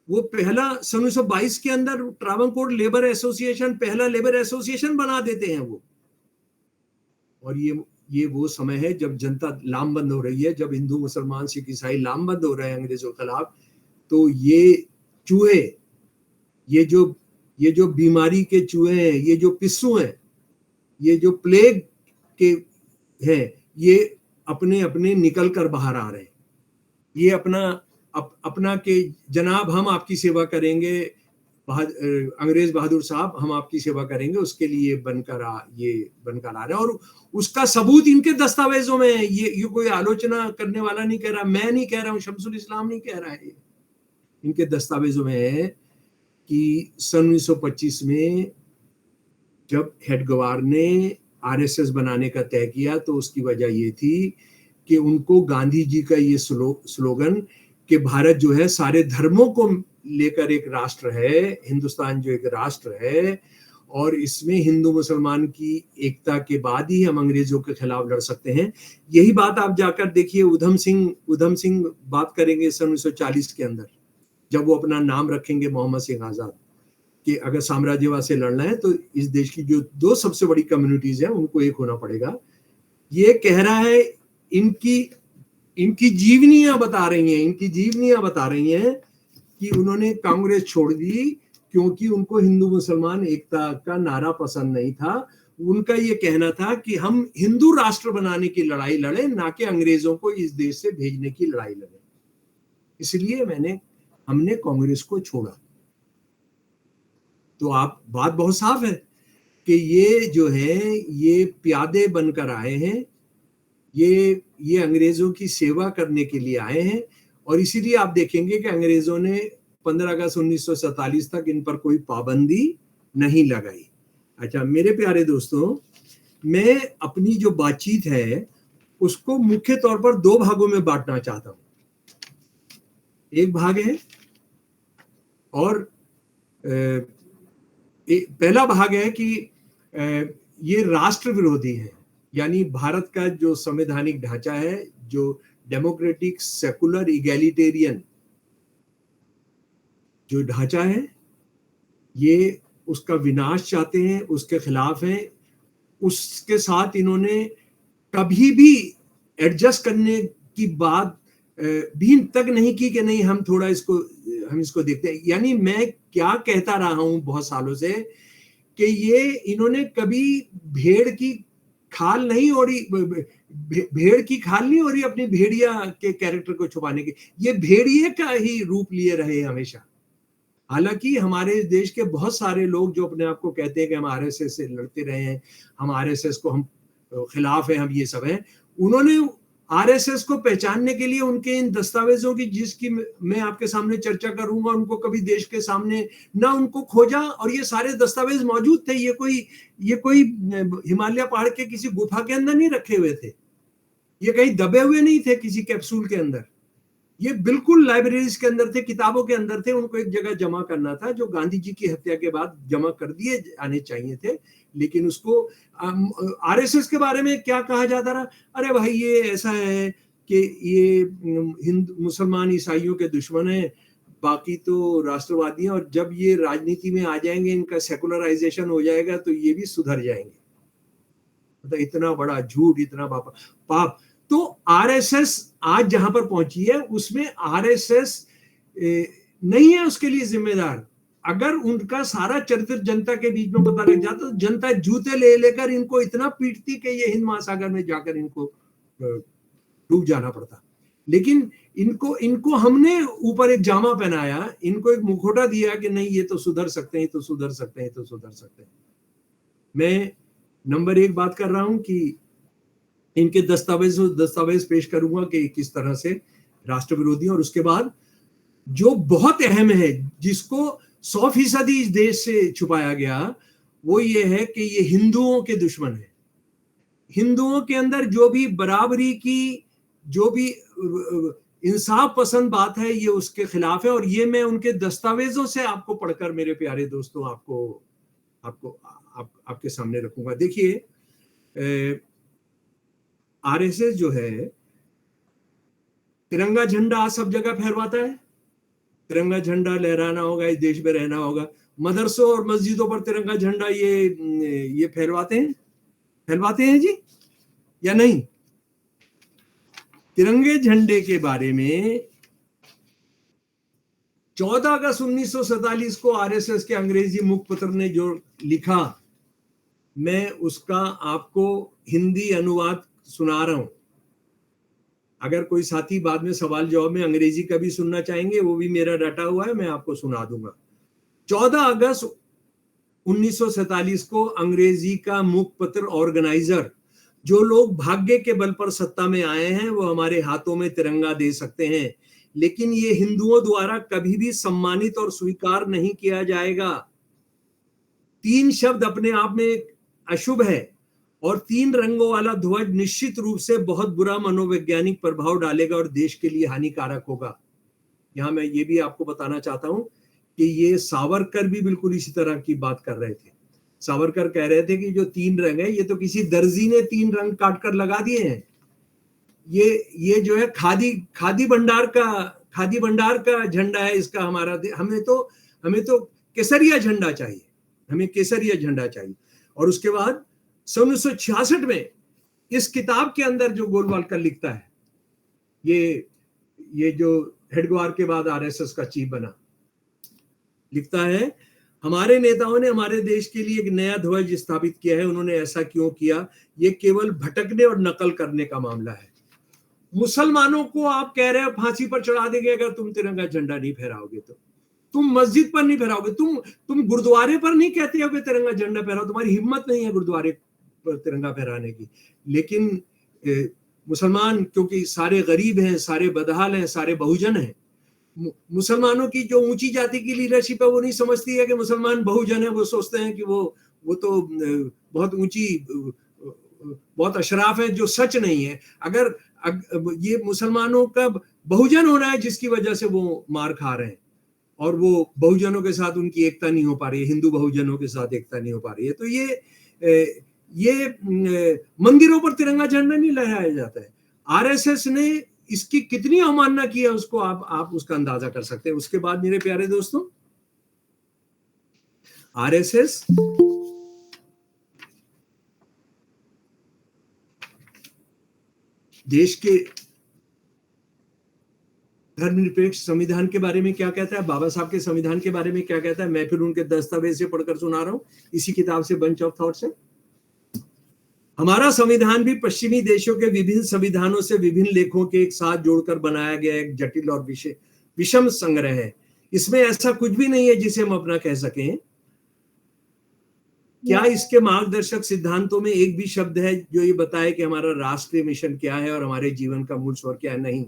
वो पहला 1922 के अंदर ट्रावनकोर लेबर एसोसिएशन, पहला लेबर एसोसिएशन बना देते हैं वो। और ये वो समय है जब जनता लामबंद हो रही है, जब हिंदू मुसलमान सिख ईसाई लामबंद हो रहे हैं अंग्रेजों के खिलाफ। तो ये चूहे, ये जो बीमारी के चूहे हैं, ये जो पिस्सू हैं, ये जो प्लेग के हैं, ये अपने अपने निकल कर बाहर आ रहे हैं। ये अपना के जनाब हम आपकी सेवा करेंगे, अंग्रेज बहादुर साहब हम आपकी सेवा करेंगे, उसके लिए बनकर आ रहे हैं। और उसका सबूत इनके दस्तावेजों में है। ये कोई आलोचना करने वाला नहीं कह रहा, मैं नहीं कह रहा हूँ, शमसुल इस्लाम नहीं कह रहा है। इनके दस्तावेजों में है कि सन 1925 में जब हेडगवार ने आरएसएस बनाने का तय किया, तो उसकी वजह ये थी कि उनको गांधी जी का ये स्लोगन कि भारत जो है सारे धर्मों को लेकर एक राष्ट्र है, हिंदुस्तान जो एक राष्ट्र है, और इसमें हिंदू मुसलमान की एकता के बाद ही हम अंग्रेजों के खिलाफ लड़ सकते हैं। यही बात आप जाकर देखिए, उधम सिंह बात करेंगे सन 1940 के अंदर, जब वो अपना नाम रखेंगे मोहम्मद सिंह आजाद, कि अगर साम्राज्यवाद से लड़ना है तो इस देश की जो दो सबसे बड़ी कम्युनिटीज हैं उनको एक होना पड़ेगा। ये कह रहा है, इनकी जीवनियां बता रही हैं कि उन्होंने कांग्रेस छोड़ दी क्योंकि उनको हिंदू मुसलमान एकता का नारा पसंद नहीं था। उनका ये कहना था कि हम हिंदू राष्ट्र बनाने की लड़ाई लड़े, ना कि अंग्रेजों को इस देश से भेजने की लड़ाई लड़े। इसलिए हमने कांग्रेस को छोड़ा। तो बात बहुत साफ है कि ये जो है, ये प्यादे बनकर आए हैं, ये अंग्रेजों की सेवा करने के लिए आए हैं। और इसीलिए आप देखेंगे कि अंग्रेजों ने 15 अगस्त 1947 तक इन पर कोई पाबंदी नहीं लगाई। अच्छा मेरे प्यारे दोस्तों, मैं अपनी जो बातचीत है उसको मुख्य तौर पर दो भागों में बांटना चाहता हूं। एक भाग है, और पहला भाग है कि ये राष्ट्र विरोधी हैं। यानी भारत का जो संवैधानिक ढांचा है, जो डेमोक्रेटिक सेकुलर इगैलिटेरियन जो ढांचा है, ये उसका विनाश चाहते हैं, उसके खिलाफ हैं। उसके साथ इन्होंने कभी भी एडजस्ट करने की बात भी तक नहीं की कि नहीं हम थोड़ा हम इसको देखते हैं। यानी मैं क्या कहता रहा हूं बहुत सालों से कि ये इन्होंने कभी भेड़ की खाल नहीं ओढ़ी, भेड़ की खाल नहीं ओढ़ी अपनी भेड़िया के कैरेक्टर को छुपाने की। ये भेड़िए का ही रूप लिए रहे हमेशा। हालांकि हमारे देश के बहुत सारे लोग जो अपने आप को कहते हैं कि हम आरएसएस से लड़ते रहे हैं, हम आरएसएस को हम खिलाफ हैं, हम ये सब हैं, उन्होंने आरएसएस को पहचानने के लिए उनके इन दस्तावेजों की, जिसकी मैं आपके सामने चर्चा करूंगा, उनको कभी देश के सामने ना उनको खोजा, और ये सारे दस्तावेज मौजूद थे। ये कोई हिमालय पहाड़ के किसी गुफा के अंदर नहीं रखे हुए थे, ये कहीं दबे हुए नहीं थे किसी कैप्सूल के अंदर। ये बिल्कुल लाइब्रेरीज के अंदर थे, किताबों के अंदर थे। उनको एक जगह जमा करना था, जो गांधी जी की हत्या के बाद जमा कर दिए आने चाहिए थे। लेकिन उसको आरएसएस के बारे में क्या कहा जाता रहा, अरे भाई ये ऐसा है कि ये हिंदू मुसलमान ईसाइयों के दुश्मन है, बाकी तो राष्ट्रवादी हैं, और जब ये राजनीति में आ जाएंगे, इनका सेकुलराइजेशन हो जाएगा तो ये भी सुधर जाएंगे। मतलब इतना बड़ा झूठ, इतना पाप। तो आरएसएस आज जहां पर पहुंची है, उसमें आरएसएस नहीं है उसके लिए जिम्मेदार। अगर उनका सारा चरित्र जनता के बीच में पता लग जाता तो जनता जूते ले लेकर इनको इतना पीटती कि ये हिंद महासागर में जाकर इनको डूब जाना पड़ता। लेकिन इनको हमने ऊपर एक जामा पहनाया, इनको एक मुखौटा दिया कि नहीं ये तो सुधर सकते हैं, तो सुधर सकते हैं, तो सुधर सकते हैं। मैं नंबर 1 बात कर रहा हूं कि इनके दस्तावेज पेश करूंगा कि किस तरह से राष्ट्र विरोधी, और उसके बाद जो बहुत अहम है, जिसको 100% इस देश से छुपाया गया, वो ये है कि ये हिंदुओं के दुश्मन है। हिंदुओं के अंदर जो भी बराबरी की, जो भी इंसाफ पसंद बात है, ये उसके खिलाफ है। और ये मैं उनके दस्तावेजों से आपको पढ़कर, मेरे प्यारे दोस्तों, आपके सामने रखूंगा। देखिए, आरएसएस जो है, तिरंगा झंडा सब जगह फहरवाता है। तिरंगा झंडा लहराना होगा, इस देश में रहना होगा। मदरसों और मस्जिदों पर तिरंगा झंडा ये फहरवाते हैं जी, या नहीं? तिरंगे झंडे के बारे में 14 अगस्त 1947 को आरएसएस के अंग्रेजी मुखपत्र ने जो लिखा, मैं उसका आपको हिंदी अनुवाद सुना रहा हूं। अगर कोई साथी बाद में सवाल जवाब में अंग्रेजी का भी सुनना चाहेंगे, वो भी मेरा डाटा हुआ है, मैं आपको सुना दूंगा। 14 अगस्त 1947 को अंग्रेजी का मुखपत्र ऑर्गेनाइजर, जो लोग भाग्य के बल पर सत्ता में आए हैं, वो हमारे हाथों में तिरंगा दे सकते हैं, लेकिन ये हिंदुओं द्वारा कभी भी सम्मानित और स्वीकार नहीं किया जाएगा। 3 शब्द अपने आप में अशुभ है, और 3 रंगों वाला ध्वज निश्चित रूप से बहुत बुरा मनोवैज्ञानिक प्रभाव डालेगा और देश के लिए हानिकारक होगा। यहां मैं ये भी आपको बताना चाहता हूं कि ये सावरकर भी बिल्कुल इसी तरह की बात कर रहे थे। सावरकर कह रहे थे कि जो 3 रंग है, ये तो किसी दर्जी ने 3 रंग काट कर लगा दिए हैं। ये जो है खादी भंडार का झंडा है इसका हमारा। हमें तो केसरिया झंडा चाहिए, हमें केसरिया झंडा चाहिए। और उसके बाद 1966 में इस किताब के अंदर जो गोलवालकर लिखता है, ये जो हेडगेवार के बाद आरएसएस का चीफ बना, लिखता है, हमारे नेताओं ने हमारे देश के लिए एक नया ध्वज स्थापित किया है। उन्होंने ऐसा क्यों किया? ये केवल भटकने और नकल करने का मामला है। मुसलमानों को आप कह रहे हो फांसी पर चढ़ा देंगे अगर तुम तिरंगा झंडा नहीं फहराओगे, तो तुम मस्जिद पर नहीं फहराओगे, तुम गुरुद्वारे पर नहीं कहते हो कि तिरंगा झंडा फहराओ, तुम्हारी हिम्मत नहीं है गुरुद्वारे पर तिरंगा फहराने की। लेकिन मुसलमान, क्योंकि सारे गरीब हैं, सारे बदहाल हैं, सारे बहुजन हैं, मुसलमानों की जो ऊंची जाति की लीडरशिप है वो नहीं समझती है कि मुसलमान बहुजन है। वो सोचते हैं कि वो तो बहुत ऊंची, बहुत अशराफ है, जो सच नहीं है। अगर ये मुसलमानों का बहुजन होना है जिसकी वजह से वो मार खा रहे हैं, और वो बहुजनों के साथ उनकी एकता नहीं हो पा रही है, हिंदू बहुजनों के साथ एकता नहीं हो पा रही है। तो ये मंदिरों पर तिरंगा झंडा नहीं लहराया जाता है। आरएसएस ने इसकी कितनी अवमानना की है उसको आप उसका अंदाजा कर सकते हैं। उसके बाद मेरे प्यारे दोस्तों, आरएसएस देश के धर्मनिरपेक्ष संविधान के बारे में क्या कहता है, बाबा साहब के संविधान के बारे में क्या कहता है, मैं फिर उनके दस्तावेज से पढ़कर सुना रहा हूं, इसी किताब से, बंच ऑफ थॉट्स से। हमारा संविधान भी पश्चिमी देशों के विभिन्न संविधानों से विभिन्न लेखों के एक साथ जोड़कर बनाया गया एक जटिल और विषम संग्रह है। इसमें ऐसा कुछ भी नहीं है जिसे हम अपना कह सकें। क्या इसके मार्गदर्शक सिद्धांतों में एक भी शब्द है जो ये बताए कि हमारा राष्ट्रीय मिशन क्या है और हमारे जीवन का मूल स्वर क्या है? नहीं।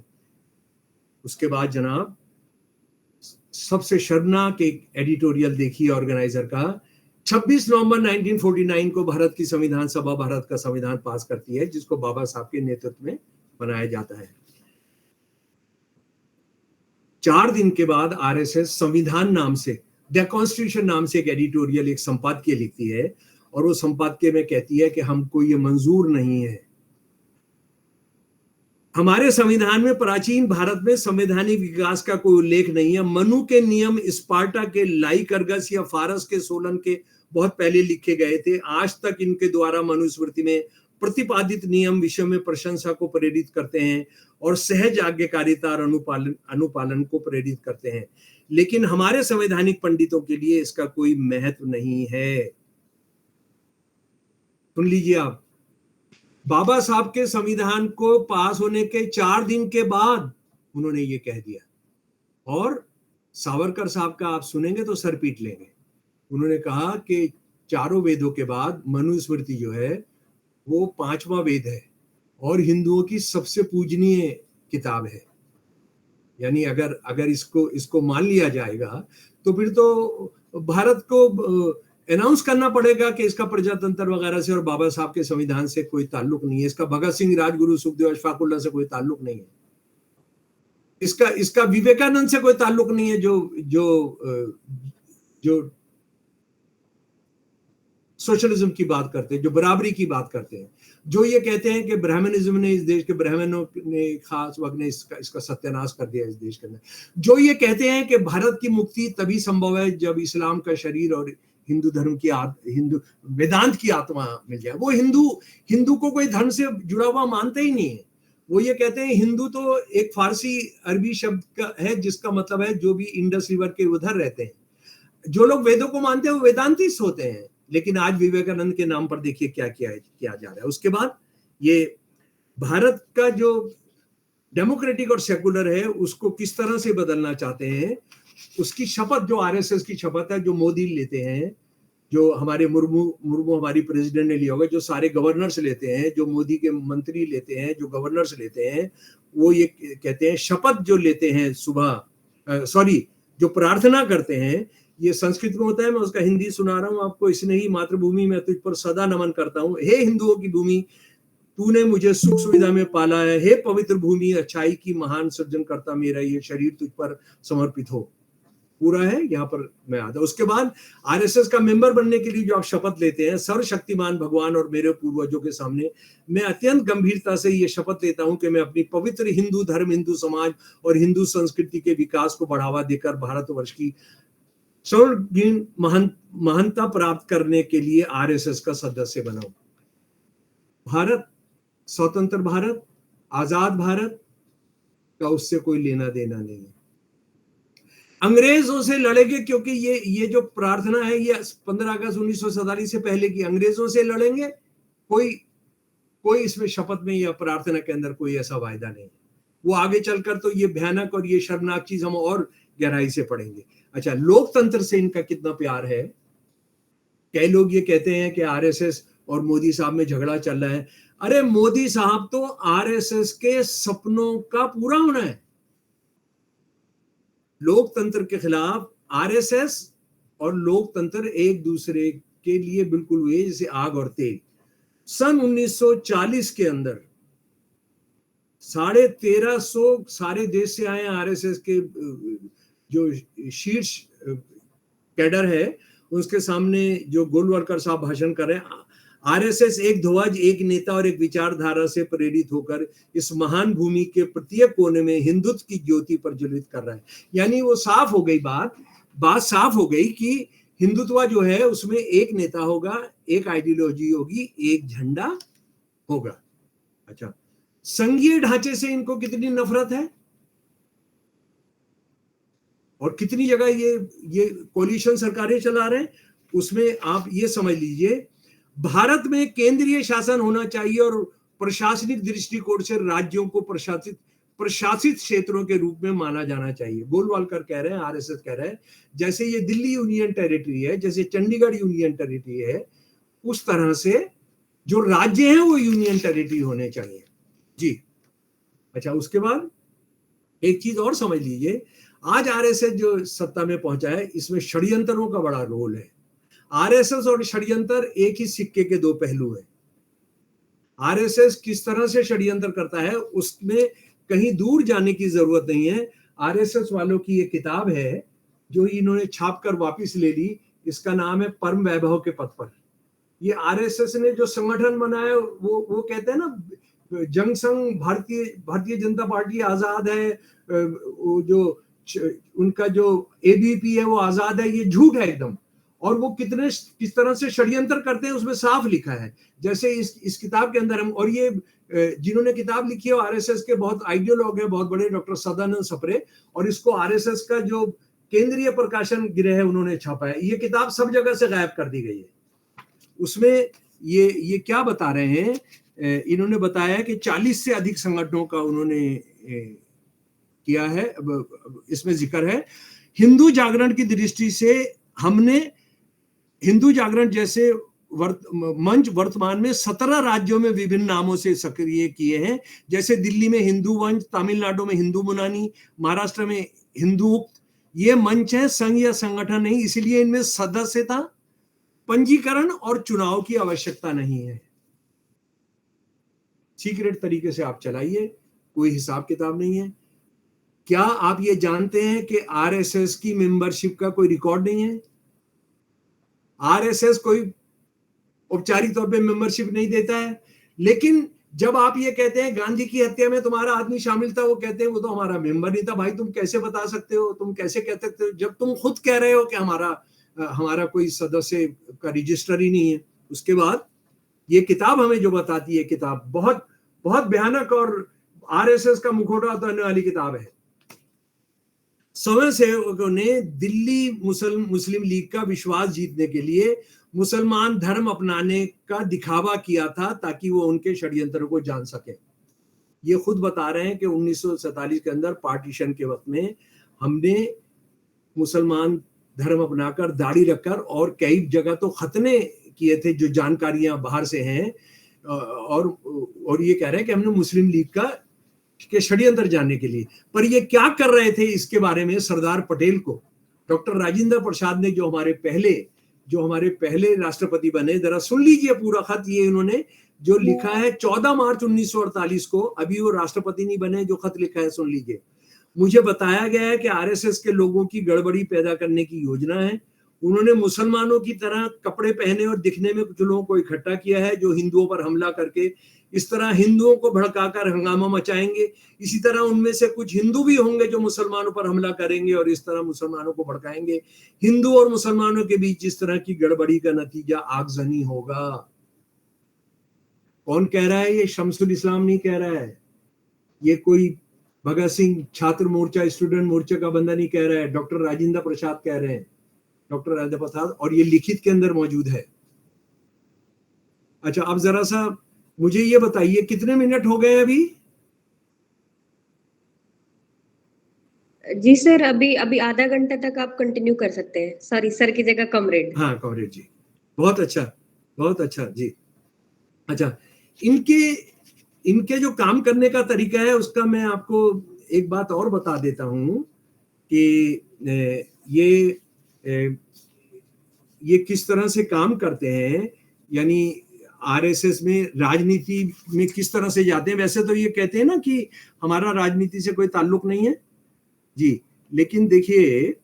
उसके बाद जनाब, सबसे शर्मनाक एक एडिटोरियल देखिए ऑर्गेनाइजर का। 26 नवंबर 1949 को भारत की संविधान सभा भारत का संविधान पास करती है, जिसको बाबा साहब के नेतृत्व में बनाया जाता है। 4 दिन के बाद आरएसएस संविधान नाम से, द कॉन्स्टिट्यूशन नाम से एक एडिटोरियल, एक संपादकीय लिखती है, और वो संपादकीय में कहती है कि हमको ये मंजूर नहीं है। हमारे संविधान में प्राचीन भारत में संवैधानिक विकास का कोई उल्लेख नहीं है। मनु के नियम स्पार्टा के लाइकर्गस या फारस के सोलन के बहुत पहले लिखे गए थे। आज तक इनके द्वारा मनुस्मृति में प्रतिपादित नियम विषय में प्रशंसा को प्रेरित करते हैं और सहज आज्ञाकारिता और अनुपालन को प्रेरित करते हैं, लेकिन हमारे संवैधानिक पंडितों के लिए इसका कोई महत्व नहीं है। सुन लीजिए आप, बाबा साहब के संविधान को पास होने के 4 दिन के बाद उन्होंने ये कह दिया, और सावरकर साहब का आप सुनेंगे तो सर पीट लेंगे। उन्होंने कहा कि चारों वेदों के बाद मनुस्मृति जो है वो 5वां वेद है और हिंदुओं की सबसे पूजनीय किताब है। यानी अगर इसको मान लिया जाएगा तो फिर तो भारत को अनाउंस करना पड़ेगा कि इसका प्रजातंत्र वगैरह से और बाबा साहब के संविधान से कोई ताल्लुक नहीं है। इसका भगत सिंह, राजगुरु, सुखदेव, अशफाकुल्लाह से कोई ताल्लुक नहीं है। इसका विवेकानंद से कोई ताल्लुक नहीं है, जो सोशलिज्म की बात करते हैं, जो बराबरी की बात करते हैं, जो ये कहते हैं कि ब्राह्मणिज्म ने, इस देश के ब्राह्मणों ने खास वक्त ने इसका सत्यानाश कर दिया इस देश के अंदर, जो ये कहते हैं कि भारत की मुक्ति तभी संभव है जब इस्लाम का शरीर और हिंदू धर्म की हिंदू वेदांत की आत्मा मिल जाए। वो हिंदू को कोई धर्म से जुड़ा हुआ मानते ही नहीं है। वो ये कहते हैं हिंदू तो एक फारसी अरबी शब्द का है जिसका मतलब है जो भी इंडस रिवर के उधर रहते हैं। जो लोग वेदों को मानते हैं वो वेदांतिस्ट होते हैं। लेकिन आज विवेकानंद के नाम पर देखिए क्या किया जा रहा है। उसके बाद ये भारत का जो डेमोक्रेटिक और सेकुलर है उसको किस तरह से बदलना चाहते हैं, उसकी शपथ, जो आरएसएस की शपथ है, जो मोदी लेते हैं, जो हमारे मुर्मू हमारी प्रेसिडेंट ने लिया होगा, जो सारे गवर्नर्स लेते हैं, जो मोदी के मंत्री लेते हैं, जो गवर्नर्स लेते हैं, वो ये कहते हैं, शपथ जो लेते हैं जो प्रार्थना करते हैं, ये संस्कृत में होता है, मैं उसका हिंदी सुना रहा हूं आपको। इसने ही मातृभूमि में तुझ पर सदा नमन करता हूं, हे हिंदुओं की भूमि, तूने मुझे सुख सुविधा में पाला है, हे पवित्र भूमि, अच्छाई की महान सृजन करता, मेरा ये शरीर तुझ पर समर्पित हो। पूरा है यहाँ पर मैं आता। उसके बाद आरएसएस का मेंबर बनने के लिए जो आप शपथ लेते हैं, सर्वशक्तिमान भगवान और मेरे पूर्वजों के सामने मैं अत्यंत गंभीरता से ये शपथ लेता हूं कि मैं अपनी पवित्र हिंदू धर्म, हिंदू समाज और हिंदू संस्कृति के विकास को बढ़ावा देकर भारतवर्ष की सर्वगुण महानता प्राप्त करने के लिए आरएसएस का सदस्य बनाऊं। भारत, स्वतंत्र भारत, आजाद भारत का उससे कोई लेना देना नहीं है। अंग्रेजों से लड़ेंगे, क्योंकि ये जो प्रार्थना है ये 15 अगस्त 1947 से पहले की। अंग्रेजों से लड़ेंगे, कोई इसमें शपथ में या प्रार्थना के अंदर कोई ऐसा वायदा नहीं है। वो आगे चलकर तो ये भयानक और ये शर्मनाक चीज हम और गहराई से पढ़ेंगे। अच्छा, लोकतंत्र से इनका कितना प्यार है। कई लोग ये कहते हैं कि आरएसएस और मोदी साहब में झगड़ा चल रहा है। अरे मोदी साहब तो आरएसएस के सपनों का पूरा होना है। लोकतंत्र के खिलाफ आरएसएस और लोकतंत्र एक दूसरे के लिए बिल्कुल हुए जैसे आग और तेल। सन 1940 के अंदर 1350 सारे देश से आए आरएसएस के जो शीर्ष कैडर है, उसके सामने जो गोलवलकर साहब भाषण कर रहे हैं। आरएसएस एक ध्वज, एक नेता और एक विचारधारा से प्रेरित होकर इस महान भूमि के प्रत्येक कोने में हिंदुत्व की ज्योति प्रज्वलित कर रहा है। यानी वो साफ हो गई, बात साफ हो गई कि हिंदुत्व जो है उसमें एक नेता होगा, एक आइडियोलॉजी होगी, एक झंडा होगा। अच्छा, संघीय ढांचे से इनको कितनी नफरत है और कितनी जगह ये कोलिशन सरकारें चला रहे हैं, उसमें आप ये समझ लीजिए, भारत में केंद्रीय शासन होना चाहिए और प्रशासनिक दृष्टिकोण से राज्यों को प्रशासित क्षेत्रों के रूप में माना जाना चाहिए। गोलवालकर कह रहे हैं, आरएसएस कह रहे हैं, जैसे ये दिल्ली यूनियन टेरिटरी है, जैसे चंडीगढ़ यूनियन टेरिटरी है, उस तरह से जो राज्य हैं वो यूनियन टेरिटरी होने चाहिए। जी अच्छा, उसके बाद एक चीज और समझ लीजिए, आज आरएसएस जो सत्ता में पहुंचा है, इसमें षड्यंत्रों का बड़ा रोल है। आरएसएस और षड्यंत्र एक ही सिक्के के दो पहलू हैं। आरएसएस किस तरह से षड्यंत्र करता है उसमें कहीं दूर जाने की जरूरत नहीं है। आरएसएस वालों की ये किताब है जो इन्होंने छापकर वापस ले ली, इसका नाम है परम वैभव के पथ पर। ये आरएसएस ने जो संगठन बनाया, वो कहते हैं ना, जंग संघ भारतीय जनता पार्टी आजाद है, वो जो उनका जो एबीपी है वो आजाद है, ये झूठ है एकदम। और वो किस तरह से षड्यंत्र करते हैं उसमें साफ लिखा है। जैसे इस किताब के अंदर हम, और ये जिन्होंने किताब लिखी है आरएसएस के बहुत आइडियोलॉग है, बहुत बड़े, डॉक्टर सदानंद सप्रे, और इसको आरएसएस का जो केंद्रीय प्रकाशन गृह है उन्होंने छापा है। ये किताब सब जगह से गायब कर दी गई है। उसमें ये क्या बता रहे हैं, इन्होंने बताया कि 40 से अधिक संगठनों का उन्होंने किया है, इसमें जिक्र है। हिंदू जागरण की दृष्टि से हमने हिंदू जागरण जैसे मंच वर्तमान में 17 राज्यों में विभिन्न नामों से सक्रिय किए हैं, जैसे दिल्ली में हिंदू मंच, तमिलनाडु में हिंदू मुनानी, महाराष्ट्र में हिंदू। ये मंच है, संघ या संगठन नहीं, इसलिए इनमें सदस्यता, पंजीकरण और चुनाव की आवश्यकता नहीं है। सीक्रेट तरीके से आप चलाइए, कोई हिसाब किताब नहीं है। क्या आप ये जानते हैं कि आरएसएस की मेंबरशिप का कोई रिकॉर्ड नहीं है? आरएसएस कोई औपचारिक तौर पे मेंबरशिप नहीं देता है। लेकिन जब आप ये कहते हैं गांधी की हत्या में तुम्हारा आदमी शामिल था, वो कहते हैं वो तो हमारा मेंबर नहीं था। भाई तुम कैसे बता सकते हो, तुम कैसे कह सकते हो जब तुम खुद कह रहे हो कि हमारा कोई सदस्य का रजिस्टर ही नहीं है। उसके बाद ये किताब हमें जो बताती है, किताब बहुत बहुत भयानक और आरएसएस का मुखौटा उतारने वाली किताब है। स्वयंसेवकों ने दिल्ली मुस्लिम लीग का विश्वास जीतने के लिए मुसलमान धर्म अपनाने का दिखावा किया था ताकि वो उनके षड्यंत्र को जान सके। ये खुद बता रहे हैं कि 1947 के अंदर पार्टीशन के वक्त में हमने मुसलमान धर्म अपनाकर, दाढ़ी रखकर, और कई जगह तो खतने किए थे जो जानकारियां बाहर से हैं, और ये कह रहे हैं कि हमने मुस्लिम लीग के षड्यंत्र जानने के लिए। पर ये क्या कर रहे थे इसके बारे में सरदार पटेल को डॉक्टर राजेंद्र प्रसाद ने, जो हमारे पहले राष्ट्रपति बने, जरा सुन लीजिए पूरा खत। ये इन्होंने जो लिखा है 14 मार्च 1948 को, अभी वो राष्ट्रपति नहीं बने, जो खत लिखा है सुन लीजिए। मुझे बताया गया है कि आरएसएस के लोगों की गड़बड़ी पैदा करने की योजना है। उन्होंने मुसलमानों की तरह कपड़े पहने और दिखने में कुछ लोगों को इकट्ठा किया है जो हिंदुओं पर हमला करके इस तरह हिंदुओं को भड़काकर हंगामा मचाएंगे। इसी तरह उनमें से कुछ हिंदू भी होंगे जो मुसलमानों पर हमला करेंगे और इस तरह मुसलमानों को भड़काएंगे। हिंदू और मुसलमानों के बीच इस तरह की गड़बड़ी का नतीजा आगजनी होगा। कौन कह रहा है? ये शमसुल इस्लाम नहीं कह रहा है, ये कोई भगत सिंह छात्र मोर्चा, स्टूडेंट मोर्चा का बंदा नहीं कह रहा है, डॉक्टर राजेंद्र प्रसाद कह रहे हैं, डॉक्टर राजेंद्र प्रसाद, और ये लिखित के अंदर मौजूद है। अच्छा, अब जरा सा मुझे ये बताइए कितने मिनट हो गए अभी? जी सर, अभी आधा घंटा तक आप कंटिन्यू कर सकते हैं। सॉरी, सर की जगह कमरेड। हाँ, कमरेड जी, बहुत अच्छा जी। अच्छा, इनके जो काम करने का तरीका है उसका मैं आपको एक बात और बता देता हूं कि ये किस तरह से काम करते हैं, यानी आरएसएस में राजनीति में किस तरह से जाते हैं। वैसे तो ये कहते हैं ना कि हमारा राजनीति से कोई ताल्लुक नहीं है जी, लेकिन देखिए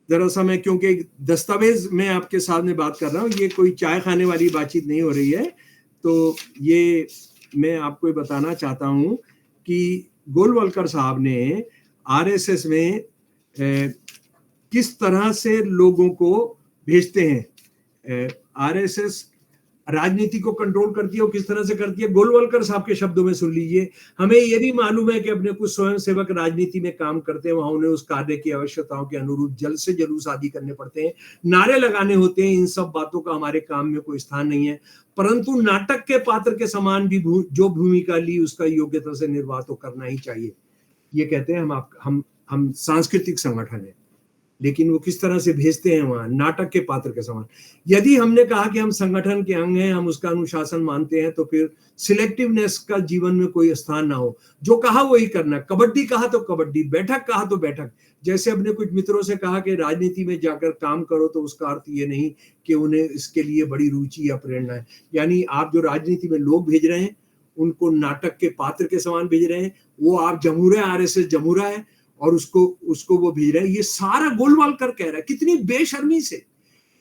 जरा सा मैं, क्योंकि दस्तावेज में आपके सामने बात कर रहा हूँ, ये कोई चाय खाने वाली बातचीत नहीं हो रही है, तो ये मैं आपको बताना चाहता हूँ कि गोलवलकर साहब ने आरएसएस में किस तरह से लोगों को भेजते हैं, आरएसएस राजनीति को कंट्रोल करती है और किस तरह से करती है, गोलवलकर साहब के शब्दों में सुन लीजिए। हमें ये भी मालूम है कि अपने कुछ स्वयंसेवक राजनीति में काम करते हैं, वहां उन्हें उस कार्य की आवश्यकताओं के अनुरूप जल्द से जल्द शादी करने पड़ते हैं, नारे लगाने होते हैं। इन सब बातों का हमारे काम में कोई स्थान नहीं है, परंतु नाटक के पात्र के समान भी जो भूमिका ली उसका योग्यता से निर्वाह तो करना ही चाहिए। ये कहते हैं हम सांस्कृतिक संगठन है, लेकिन वो किस तरह से भेजते हैं वहां, नाटक के पात्र के समान। यदि हमने कहा कि हम संगठन के अंग हैं, हम उसका अनुशासन मानते हैं, तो फिर सिलेक्टिवनेस का जीवन में कोई स्थान ना हो। जो कहा वही करना, कबड्डी कहा तो कबड्डी, बैठक कहा तो बैठक। जैसे अपने कुछ मित्रों से कहा कि राजनीति में जाकर काम करो, तो उसका अर्थ ये नहीं कि उन्हें इसके लिए बड़ी रुचि या प्रेरणा है। यानी आप जो राजनीति में लोग भेज रहे हैं उनको नाटक के पात्र के समान भेज रहे हैं। वो आप जमूरा आरएसएस जमूरा है और उसको वो भेज रहे हैं। ये सारा गोलवालकर कह रहा है, कितनी बेशर्मी से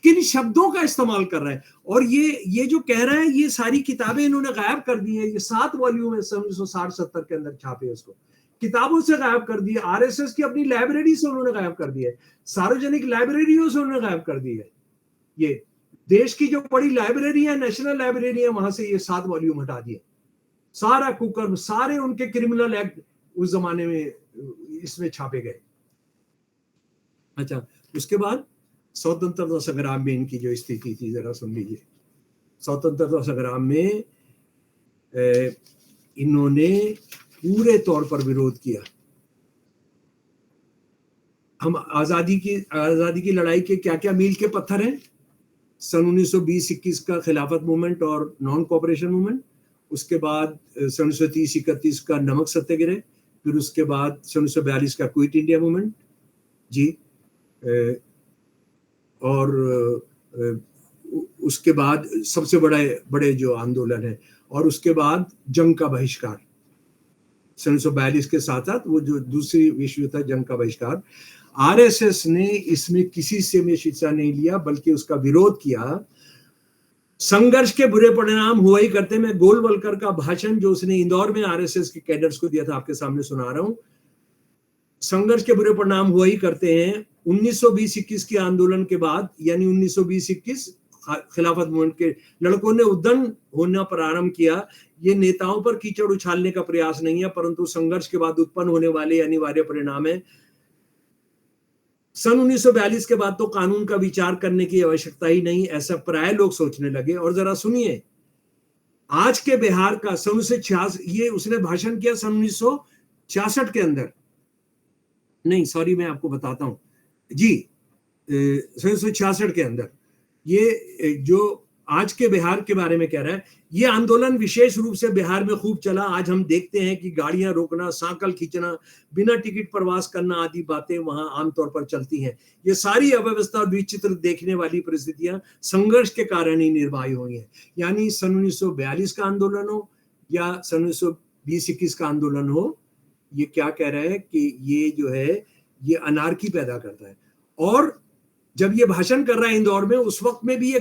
किन शब्दों का इस्तेमाल कर रहा है। और ये जो कह रहा है, ये सारी किताबें इन्होंने गायब कर दी है। ये 7 वॉल्यूम है 1960-70 के अंदर छापे, उसको किताबों से गायब कर दिया। आरएसएस की अपनी लाइब्रेरी से उन्होंने गायब कर दिया है, सार्वजनिक लाइब्रेरियों से उन्होंने गायब कर दिया है। ये देश की जो बड़ी लाइब्रेरी है, नेशनल लाइब्रेरी है, वहां से ये 7 वॉल्यूम हटा दिए। सारा कुकर्म, सारे उनके क्रिमिनल एक्ट उस जमाने में इसमें छापे गए। अच्छा, उसके बाद स्वतंत्रता संग्राम में इनकी जो स्थिति थी जरा सुन लीजिए। स्वतंत्रता संग्राम में इन्होंने पूरे तौर पर विरोध किया। हम आजादी की लड़ाई के क्या क्या मील के पत्थर हैं? सन 1920-21 का खिलाफत मूवमेंट और नॉन कोऑपरेशन मूवमेंट, उसके बाद सन 1930-31 का नमक सत्याग्रह, फिर उसके बाद सन 1942 का क्विट इंडिया मूवमेंट जी, और उसके बाद सबसे बड़े जो आंदोलन है, और उसके बाद जंग का बहिष्कार सन 1942 के साथ साथ वो जो दूसरी विश्व युद्ध था, जंग का बहिष्कार। आरएसएस ने इसमें किसी से भी शिक्षा नहीं लिया, बल्कि उसका विरोध किया। संघर्ष के बुरे परिणाम हुआ ही करते। मैं गोलवलकर का भाषण जो उसने इंदौर में आरएसएस के कैडर्स को दिया था, आपके सामने सुना रहा हूं। संघर्ष के बुरे परिणाम हुआ ही करते हैं। 1920-21 के आंदोलन के बाद, यानी 1920-21 खिलाफत मूवमेंट के लड़कों ने उद्दंड होना प्रारंभ किया। ये नेताओं पर कीचड़ उछालने का प्रयास नहीं है, परंतु संघर्ष के बाद उत्पन्न होने वाले अनिवार्य परिणाम है। सन 1942 के बाद तो कानून का विचार करने की आवश्यकता ही नहीं, ऐसा प्राय लोग सोचने लगे। और जरा सुनिए, आज के बिहार का सन 1966, ये उसने भाषण किया सन 1966 के अंदर, नहीं सॉरी मैं आपको बताता हूं जी, सन 1966 के अंदर ये जो आज के बिहार के बारे में कह रहा है। ये आंदोलन विशेष रूप से बिहार में खूब चला। आज हम देखते हैं कि गाड़ियां रोकना, सांकल खींचना, बिना टिकट प्रवास करना आदि बातें वहां आमतौर पर चलती हैं। ये सारी अव्यवस्था और विचित्र देखने वाली परिस्थितियां संघर्ष के कारण ही निर्वाही हुई हैं। यानी सन 1942 का आंदोलन हो या सन 1920-21 का आंदोलन हो, ये क्या कह रहा है कि ये जो है ये अनार्की पैदा करता है। और जब ये भाषण कर रहा है इंदौर में, उस वक्त में भी ये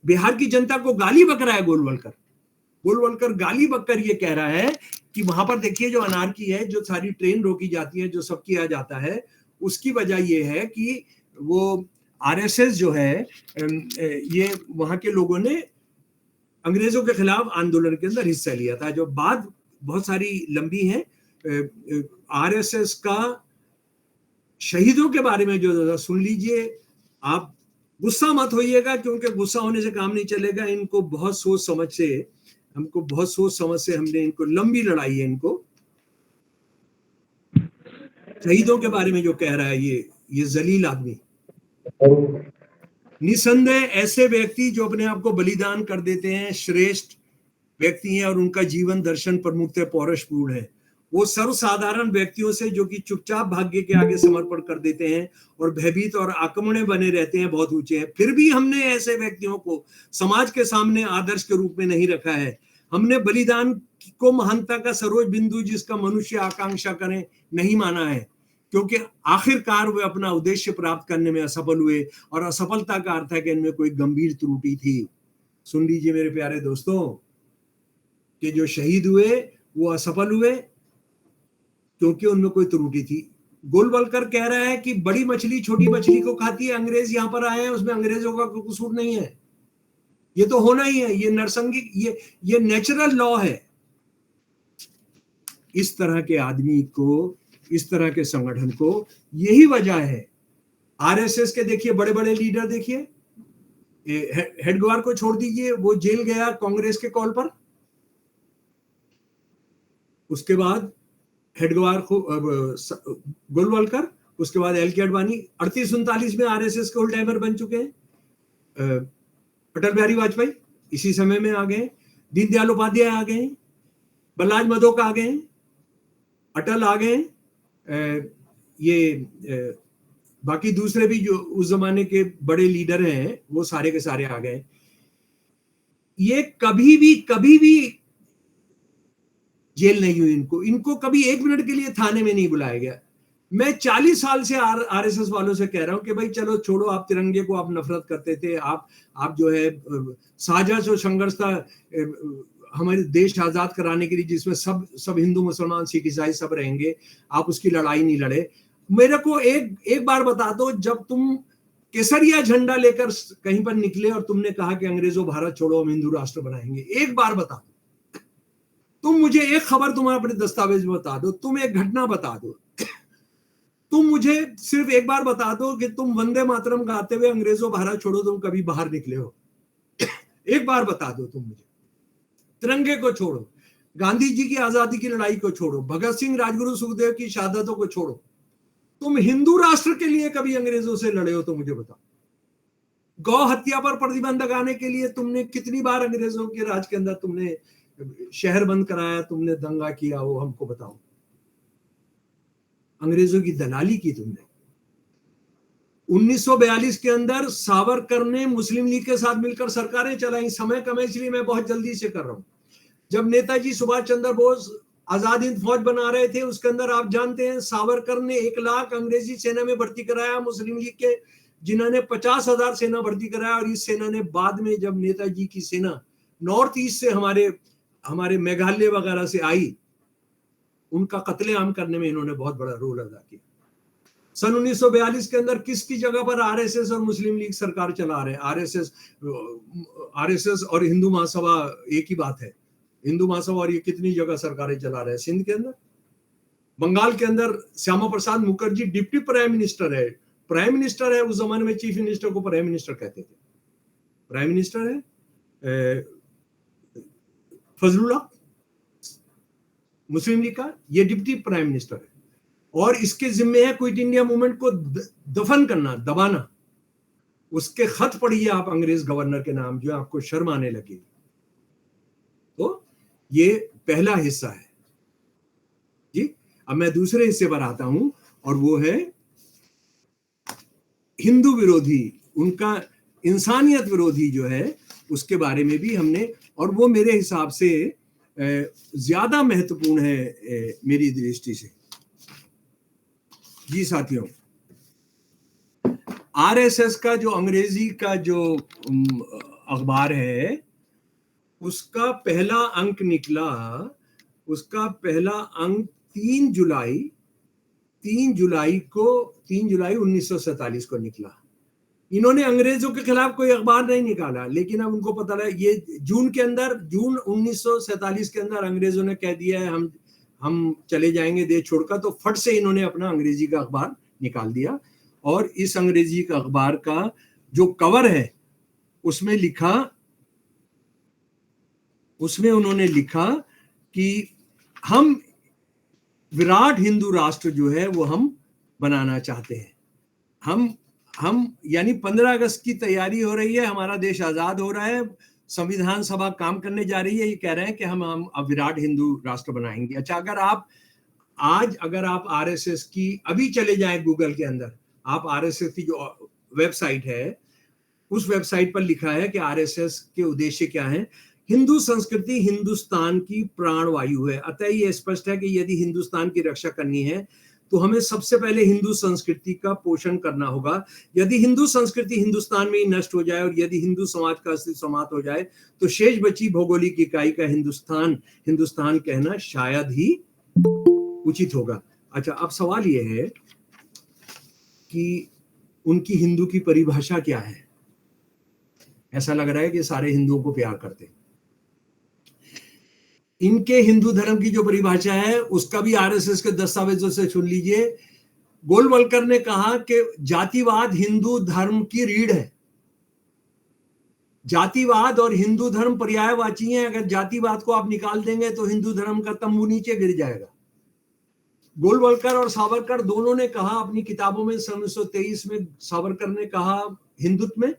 बिहार की जनता को गाली बक रहा है। गोलवलकर गाली बककर ये कह रहा है कि वहां पर देखिए जो अनार्की है, जो सारी ट्रेन रोकी जाती है, जो सब किया जाता है, उसकी वजह ये है कि वो आरएसएस जो है, ये वहां के लोगों ने अंग्रेजों के खिलाफ आंदोलन के अंदर हिस्सा लिया था। जो बात बहुत सारी लंबी है। आरएसएस का शहीदों के बारे में जो सुन लीजिए। आप गुस्सा मत होइएगा, क्योंकि गुस्सा होने से काम नहीं चलेगा। इनको बहुत सोच समझ से हमने इनको लंबी लड़ाई है। इनको शहीदों के बारे में जो कह रहा है ये जलील आदमी, निसंदेह ऐसे व्यक्ति जो अपने आप को बलिदान कर देते हैं श्रेष्ठ व्यक्ति हैं और उनका जीवन दर्शन प्रमुखतः पौरुषपूर्ण है। वो सर्वसाधारण व्यक्तियों से जो कि चुपचाप भाग्य के आगे समर्पण कर देते हैं और भयभीत और आक्रमणे बने रहते हैं, बहुत ऊंचे हैं। फिर भी हमने ऐसे व्यक्तियों को समाज के सामने आदर्श के रूप में नहीं रखा है। हमने बलिदान को महानता का सरोज बिंदु जिसका मनुष्य आकांक्षा करें नहीं माना है। क्योंकि आखिरकार वे अपना उद्देश्य प्राप्त करने में असफल हुए, और असफलता का अर्थ है कि इनमें कोई गंभीर त्रुटि थी। सुन लीजिए मेरे प्यारे दोस्तों, कि जो शहीद हुए वो असफल हुए क्योंकि उनमें कोई त्रुटि थी। गोलवलकर कह रहा है कि बड़ी मछली छोटी मछली को खाती है, अंग्रेज यहां पर आए हैं, उसमें अंग्रेजों का कोई कसूर नहीं है, ये तो होना ही है, ये नरसंगिक, ये नेचुरल लॉ है। इस तरह के आदमी को, इस तरह के संगठन को, यही वजह है। आरएसएस के देखिए बड़े बड़े लीडर, देखिए हेडगेवार को छोड़ दीजिए, वो जेल गया कांग्रेस के कॉल पर, उसके बाद हेडगेवार को गोलवलकर, उसके बाद एल के अडवाणी 38-39 में आरएसएस के होल टाइमर बन चुके हैं। अटल बिहारी वाजपेयी इसी समय में आ गए, दीनदयाल उपाध्याय आ गए, बलराज मधोक आ गए, अटल आ गए, ये बाकी दूसरे भी जो उस जमाने के बड़े लीडर हैं वो सारे के सारे आ गए। ये कभी भी जेल नहीं हुई इनको कभी 1 मिनट के लिए थाने में नहीं बुलाया गया। मैं 40 साल से आरएसएस वालों से कह रहा हूं कि भाई चलो छोड़ो, आप तिरंगे को आप नफरत करते थे, आप जो है साझा जो संघर्ष था हमारे देश आजाद कराने के लिए, जिसमें सब हिंदू मुसलमान सिख ईसाई सब रहेंगे, आप उसकी लड़ाई नहीं लड़े। मेरे को एक बार बता दो, जब तुम केसरिया झंडा लेकर कहीं पर निकले और तुमने कहा कि अंग्रेजों भारत छोड़ो, हम हिंदू राष्ट्र बनाएंगे, एक बार बता दो। तुम मुझे एक खबर तुम्हारे अपने दस्तावेज में बता दो, तुम एक घटना बता दो, तुम मुझे सिर्फ एक बार बता दो कि तुम वंदे मातरम गाते हुए अंग्रेजों भारत छोड़ो तुम कभी बाहर निकले हो। एक बार बता दो तुम मुझे। तिरंगे को छोड़ो, गांधी जी की आजादी की लड़ाई को छोड़ो, भगत सिंह, राजगुरु, सुखदेव की शहादतों को छोड़ो, तुम हिंदू राष्ट्र के लिए कभी अंग्रेजों से लड़े हो तो मुझे बताओ। गौ हत्या पर प्रतिबंध लगाने के लिए तुमने कितनी बार अंग्रेजों के राज के अंदर तुमने शहर बंद कराया, तुमने दंगा किया, वो हमको बताओ। अंग्रेजों की दलाली की तुमने। 1942 के अंदर सावरकर ने मुस्लिम लीग के साथ मिलकर सरकारें चलाई। समय कम है इसलिए मैं बहुत जल्दी से कर रहा हूं। जब नेताजी सुभाष चंद्र बोस आजाद हिंद फौज बना रहे थे, उसके अंदर आप जानते हैं सावरकर ने 1 लाख अंग्रेजी सेना में भर्ती कराया मुस्लिम लीग के, जिन्होंने 50,000 सेना भर्ती कराया। और इस सेना ने बाद में जब नेताजी की सेना नॉर्थ ईस्ट से हमारे मेघालय वगैरह से आई, उनका कत्लेआम करने में इन्होंने बहुत बड़ा रोल अदा किया। सन 1942 के अंदर किसकी जगह पर आरएसएस और मुस्लिम लीग सरकार चला रहे हैं? आरएसएस और हिंदू महासभा एक ही बात है। हिंदू महासभा और ये कितनी जगह सरकारें चला रहे हैं? सिंध के अंदर, बंगाल के अंदर Shyama Prasad Mukherjee deputy prime minister है। प्राइम मिनिस्टर है, उस जमाने में चीफ मिनिस्टर को प्राइम मिनिस्टर कहते थे। प्राइम मिनिस्टर है फजलुल्लाह मुस्लिम लीग का, ये डिप्टी प्राइम मिनिस्टर है, और इसके जिम्मे है क्विट इंडिया मूवमेंट को दफन करना, दबाना। उसके खत पढ़िए आप अंग्रेज गवर्नर के नाम, जो आपको शर्म आने लगेगी। तो ये पहला हिस्सा है जी। अब मैं दूसरे हिस्से पर आता हूं, और वो है हिंदू विरोधी, उनका इंसानियत विरोधी जो है, उसके बारे में भी हमने, और वो मेरे हिसाब से ज्यादा महत्वपूर्ण है मेरी दृष्टि से जी साथियों। आरएसएस का जो अंग्रेजी का जो अखबार है, उसका पहला अंक निकला, उसका पहला अंक 3 जुलाई 1947 को निकला। इन्होंने अंग्रेजों के खिलाफ कोई अखबार नहीं निकाला, लेकिन अब उनको पता लगा, ये जून 1947 के अंदर अंग्रेजों ने कह दिया है हम चले जाएंगे देश छोड़कर, तो फट से इन्होंने अपना अंग्रेजी का अखबार निकाल दिया। और इस अंग्रेजी का अखबार का जो कवर है, उसमें उन्होंने लिखा कि हम विराट हिंदू राष्ट्र जो है वो हम बनाना चाहते हैं। हम यानी 15 अगस्त की तैयारी हो रही है, हमारा देश आजाद हो रहा है, संविधान सभा काम करने जा रही है, ये कह रहे हैं कि हम अब विराट हिंदू राष्ट्र बनाएंगे। अच्छा, अगर आप आरएसएस की अभी चले जाएं गूगल के अंदर, आप आरएसएस की जो वेबसाइट है, उस वेबसाइट पर लिखा है कि आरएसएस के उद्देश्य क्या है। हिंदू संस्कृति हिंदुस्तान की प्राणवायु है, अतः ये स्पष्ट है कि यदि हिंदुस्तान की रक्षा करनी है तो हमें सबसे पहले हिंदू संस्कृति का पोषण करना होगा। यदि हिंदू संस्कृति हिंदुस्तान में ही नष्ट हो जाए और यदि हिंदू समाज का अस्तित्व समाप्त हो जाए तो शेष बची भौगोलिक इकाई का हिंदुस्तान कहना शायद ही उचित होगा। अच्छा, अब सवाल यह है कि उनकी हिंदू की परिभाषा क्या है? ऐसा लग रहा है कि सारे हिंदुओं को प्यार करते हैं। इनके हिंदू धर्म की जो परिभाषा है उसका भी आरएसएस के दस्तावेजों से सुन लीजिए। गोलवलकर ने कहा कि जातिवाद हिंदू धर्म की रीढ़ है। जातिवाद और हिंदू धर्म पर्यायवाची हैं। अगर जातिवाद को आप निकाल देंगे तो हिंदू धर्म का तंबू नीचे गिर जाएगा। गोलवलकर और सावरकर दोनों ने कहा अपनी किताबों में, सन 1923 में सावरकर ने कहा हिंदुत्व में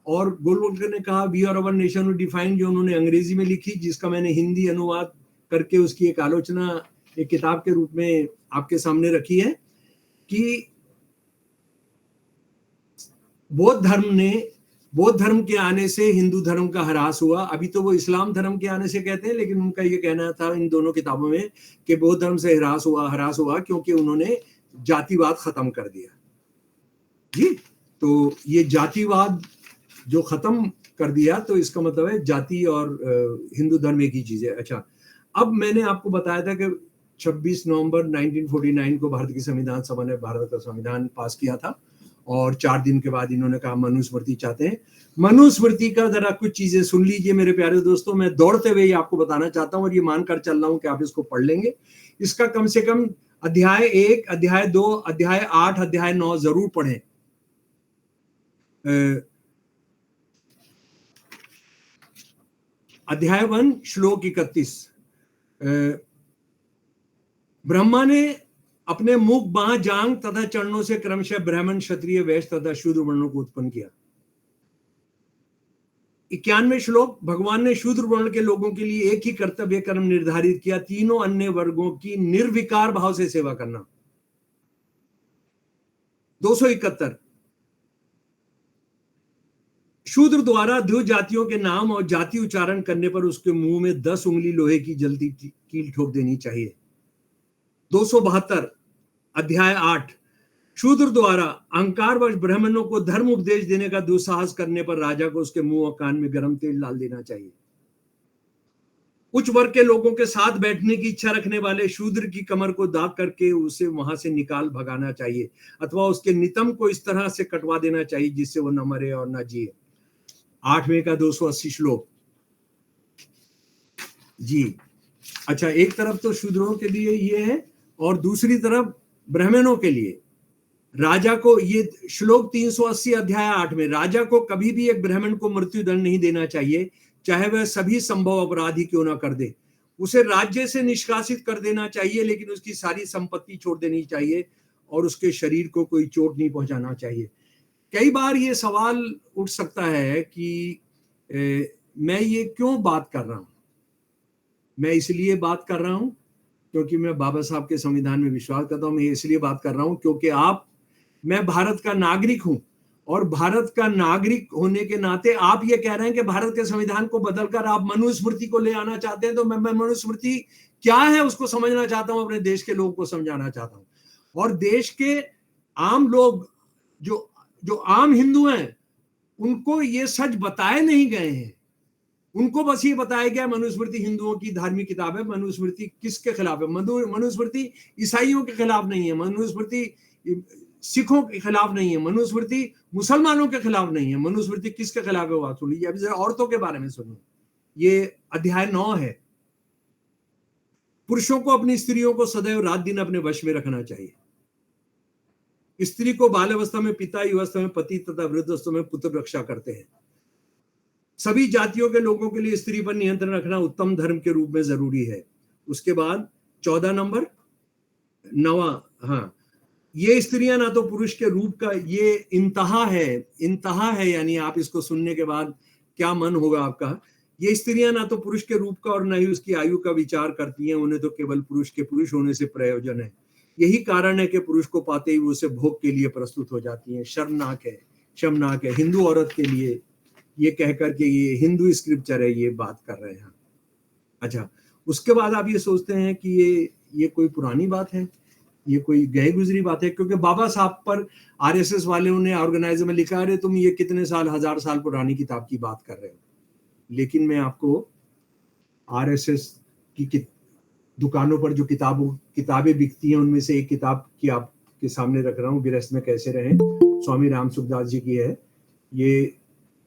और गोलवलकर ने कहा we are our nation defined, जो उन्होंने अंग्रेजी में लिखी, जिसका मैंने हिंदी अनुवाद करके उसकी एक आलोचना एक किताब के रूप में आपके सामने रखी है कि बौद्ध धर्म के आने से हिंदू धर्म का ह्रास हुआ। अभी तो वो इस्लाम धर्म के आने से कहते हैं, लेकिन उनका ये कहना था इन दोनों किताबों में कि बौद्ध धर्म से ह्रास हुआ क्योंकि उन्होंने जातिवाद खत्म कर दिया। जी, तो ये जातिवाद जो खत्म कर दिया तो इसका मतलब है जाति और हिंदू धर्म एक ही चीज है। अच्छा, अब मैंने आपको बताया था कि 26 नवंबर 1949 को भारत की संविधान सभा ने भारत का संविधान पास किया था और 4 दिन के बाद इन्होंने कहा मनुस्मृति चाहते हैं। मनुस्मृति का जरा कुछ चीजें सुन लीजिए मेरे प्यारे दोस्तों। मैं दौड़ते हुए आपको बताना चाहता हूं और ये मानकर चल रहा हूं कि आप इसको पढ़ लेंगे। इसका कम से कम अध्याय 1, अध्याय 2, अध्याय 8, अध्याय 9 जरूर पढ़ें। अध्याय 1 श्लोक 31। ब्रह्मा ने अपने मुख, बांह, जांघ तथा चरणों से क्रमशः ब्राह्मण, क्षत्रिय, वैश्य तथा शूद्र वर्णों को उत्पन्न किया। 91 श्लोक, भगवान ने शूद्र वर्ण के लोगों के लिए एक ही कर्तव्य कर्म निर्धारित किया, तीनों अन्य वर्गों की निर्विकार भाव से सेवा करना। 271 शूद्र द्वारा द्विज जातियों के नाम और जाति उच्चारण करने पर उसके मुंह में 10 उंगली लोहे की जलती कील ठोक देनी चाहिए। 272 अध्याय 8 शूद्र द्वारा अहंकारवश ब्राह्मणों को धर्म उपदेश देने का दुस्साहस करने पर राजा को उसके मुंह और कान में गर्म तेल डाल देना चाहिए। उच्च वर्ग के लोगों के साथ बैठने की इच्छा रखने वाले शूद्र की कमर को दाग करके उसे वहां से निकाल भगाना चाहिए अथवा उसके नितंब को इस तरह से कटवा देना चाहिए जिससे वो न मरे और न जिए। 8वें का 280 श्लोक। जी, अच्छा, एक तरफ तो शूद्रों के लिए ये है और दूसरी तरफ ब्राह्मणों के लिए राजा को, ये श्लोक 380 अध्याय 8 में, राजा को कभी भी एक ब्राह्मण को मृत्युदंड नहीं देना चाहिए, चाहे वह सभी संभव अपराध ही क्यों ना कर दे। उसे राज्य से निष्कासित कर देना चाहिए, लेकिन उसकी सारी संपत्ति छोड़ देनी चाहिए और उसके शरीर को कोई चोट नहीं पहुंचाना चाहिए। कई बार ये सवाल उठ सकता है कि मैं ये क्यों बात कर रहा हूं। मैं इसलिए बात कर रहा हूं क्योंकि मैं बाबा साहब के संविधान में विश्वास करता हूं। मैं इसलिए बात कर रहा हूं क्योंकि मैं भारत का नागरिक हूं और भारत का नागरिक होने के नाते आप ये कह रहे हैं कि भारत के संविधान को बदलकर आप मनुस्मृति को ले आना चाहते हैं, तो मैं मनुस्मृति क्या है उसको समझना चाहता हूं, अपने देश के लोगों को समझाना चाहता हूं। और देश के आम लोग जो आम हिंदू हैं उनको ये सच बताए नहीं गए हैं। उनको बस ये बताया गया मनुस्मृति हिंदुओं की धार्मिक किताब है। मनुस्मृति किसके खिलाफ है? मनुस्मृति ईसाइयों के खिलाफ नहीं है, मनुस्मृति सिखों के खिलाफ नहीं है, मनुस्मृति मुसलमानों के खिलाफ नहीं है। मनुस्मृति किसके खिलाफ है? बात सुन लीजिए। अभी जरा औरतों के बारे में सुनिए। ये अध्याय 9 है। पुरुषों को अपनी स्त्रियों को सदैव रात दिन अपने वश में रखना चाहिए। स्त्री को बाल अवस्था में पिता, युवावस्था में पति तथा वृद्धावस्था में पुत्र रक्षा करते हैं। सभी जातियों के लोगों के लिए स्त्री पर नियंत्रण रखना उत्तम धर्म के रूप में जरूरी है। उसके बाद 14 नंबर 9, हाँ, ये स्त्रियां ना तो पुरुष के रूप का, ये इंतहा है, यानी आप इसको सुनने के बाद क्या मन होगा आपका। ये स्त्रियां ना तो पुरुष के रूप का और न ही उसकी आयु का विचार करती हैं, उन्हें तो केवल पुरुष के पुरुष होने से प्रयोजन है। यही कारण है कि पुरुष को पाते ही वो उसे भोग के लिए प्रस्तुत हो जाती हैं। शर्मनाक है हिंदू औरत के लिए ये कहकर के, ये हिंदू स्क्रिप्चर है, ये बात कर रहे हैं। अच्छा, उसके बाद आप ये सोचते हैं कि ये कोई पुरानी बात है। ये कोई गए गुजरी बात है? क्योंकि बाबा साहब पर आरएसएस वालों ने ऑर्गेनाइजर में लिखा, अरे तुम ये कितने साल, 1000 साल पुरानी किताब की बात कर रहे हो। लेकिन मैं आपको आरएसएस की दुकानों पर जो किताबें बिकती हैं उनमें से एक किताब की आपके सामने रख रहा हूँ, गृहस्थ में कैसे रहें, स्वामी राम सुखदास जी की है। ये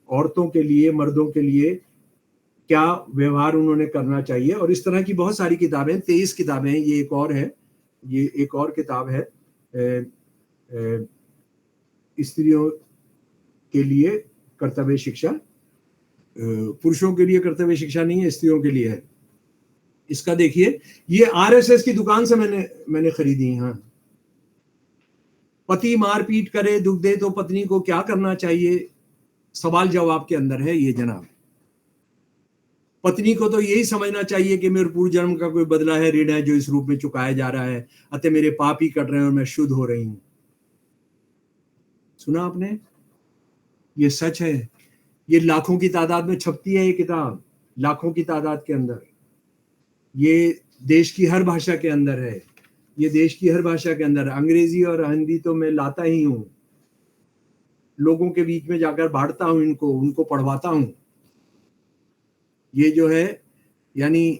औरतों के लिए, मर्दों के लिए क्या व्यवहार उन्होंने करना चाहिए, और इस तरह की बहुत सारी किताबें, 23 किताबें हैं। ये एक और है, ये एक और किताब है, स्त्रियों के लिए कर्तव्य शिक्षा, पुरुषों के लिए कर्तव्य शिक्षा नहीं है, स्त्रियों के लिए है। इसका देखिए, ये आरएसएस की दुकान से मैंने खरीदी। हाँ, पति मारपीट करे, दुख दे तो पत्नी को क्या करना चाहिए, सवाल जवाब के अंदर है ये जनाब। पत्नी को तो यही समझना चाहिए कि मेरे पूर्व जन्म का कोई बदला है, ऋण है जो इस रूप में चुकाया जा रहा है, अतः मेरे पाप ही कट रहे हैं और मैं शुद्ध हो रही हूं। सुना आपने? ये सच है। ये लाखों की तादाद में छपती है ये किताब, लाखों की तादाद के अंदर। ये देश की हर भाषा के अंदर है, ये देश की हर भाषा के अंदर। अंग्रेजी और हिंदी तो मैं लाता ही हूं, लोगों के बीच में जाकर बांटता हूं, उनको पढ़वाता हूं। ये जो है, यानी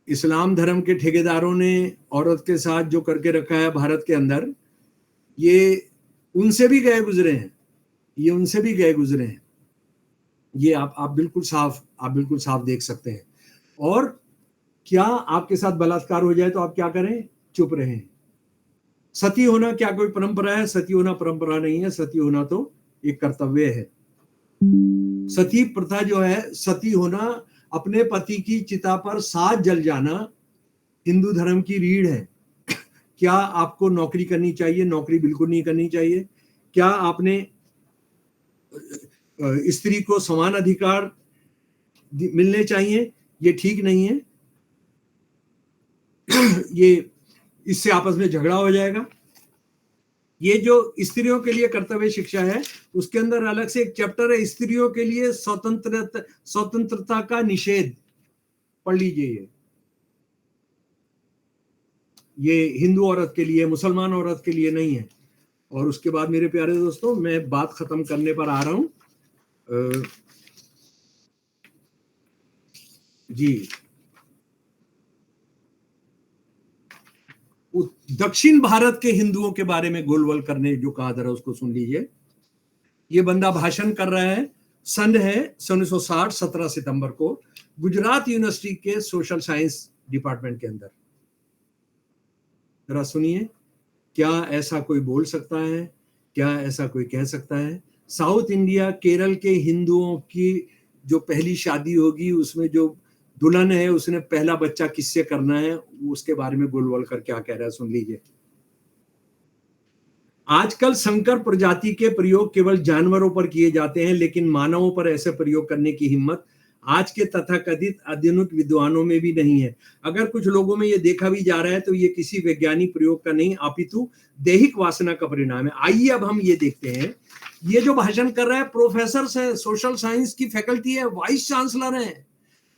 इस्लाम धर्म के ठेकेदारों ने औरत के साथ जो करके रखा है भारत के अंदर, ये उनसे भी गए गुजरे हैं, ये उनसे भी गए गुजरे हैं। ये आप बिल्कुल साफ देख सकते हैं। और क्या आपके साथ बलात्कार हो जाए तो आप क्या करें? चुप रहें। सती होना क्या कोई परंपरा है? सती होना परंपरा नहीं है, सती होना तो एक कर्तव्य है। सती प्रथा जो है, सती होना, अपने पति की चिता पर साथ जल जाना, हिंदू धर्म की रीढ़ है। क्या आपको नौकरी करनी चाहिए? नौकरी बिल्कुल नहीं करनी चाहिए। क्या आपने स्त्री को समान अधिकार मिलने चाहिए? ये ठीक नहीं है। ये इससे आपस में झगड़ा हो जाएगा। ये जो स्त्रियों के लिए कर्तव्य शिक्षा है, उसके अंदर अलग से एक चैप्टर है, स्त्रियों के लिए स्वतंत्रता का निषेध। पढ़ लीजिए। ये हिंदू औरत के लिए, मुसलमान औरत के लिए नहीं है। और उसके बाद मेरे प्यारे दोस्तों, मैं बात खत्म करने पर आ रहा हूं। जी, दक्षिण भारत के हिंदुओं के बारे में गोलवल करने जो कहा जरा उसको सुन लीजिए। ये बंदा भाषण कर रहा है, सन है 1960, 17 सितंबर को, गुजरात यूनिवर्सिटी के सोशल साइंस डिपार्टमेंट के अंदर। जरा सुनिए, क्या ऐसा कोई बोल सकता है? क्या ऐसा कोई कह सकता है? साउथ इंडिया, केरल के हिंदुओं की जो पहली शादी होगी, उसमें जो दुल्हन है उसने पहला बच्चा किससे करना है, उसके बारे में गोलवलकर क्या कह रहा है, सुन लीजिए। आजकल संकर प्रजाति के प्रयोग केवल जानवरों पर किए जाते हैं, लेकिन मानवों पर ऐसे प्रयोग करने की हिम्मत आज के तथाकथित आधुनिक विद्वानों में भी नहीं है। अगर कुछ लोगों में ये देखा भी जा रहा है तो ये किसी वैज्ञानिक प्रयोग का नहीं, अपितु दैहिक वासना का परिणाम है। आइए अब हम ये देखते हैं। ये जो भाषण कर रहा है प्रोफेसर है, सोशल साइंस की फैकल्टी है, वाइस चांसलर है,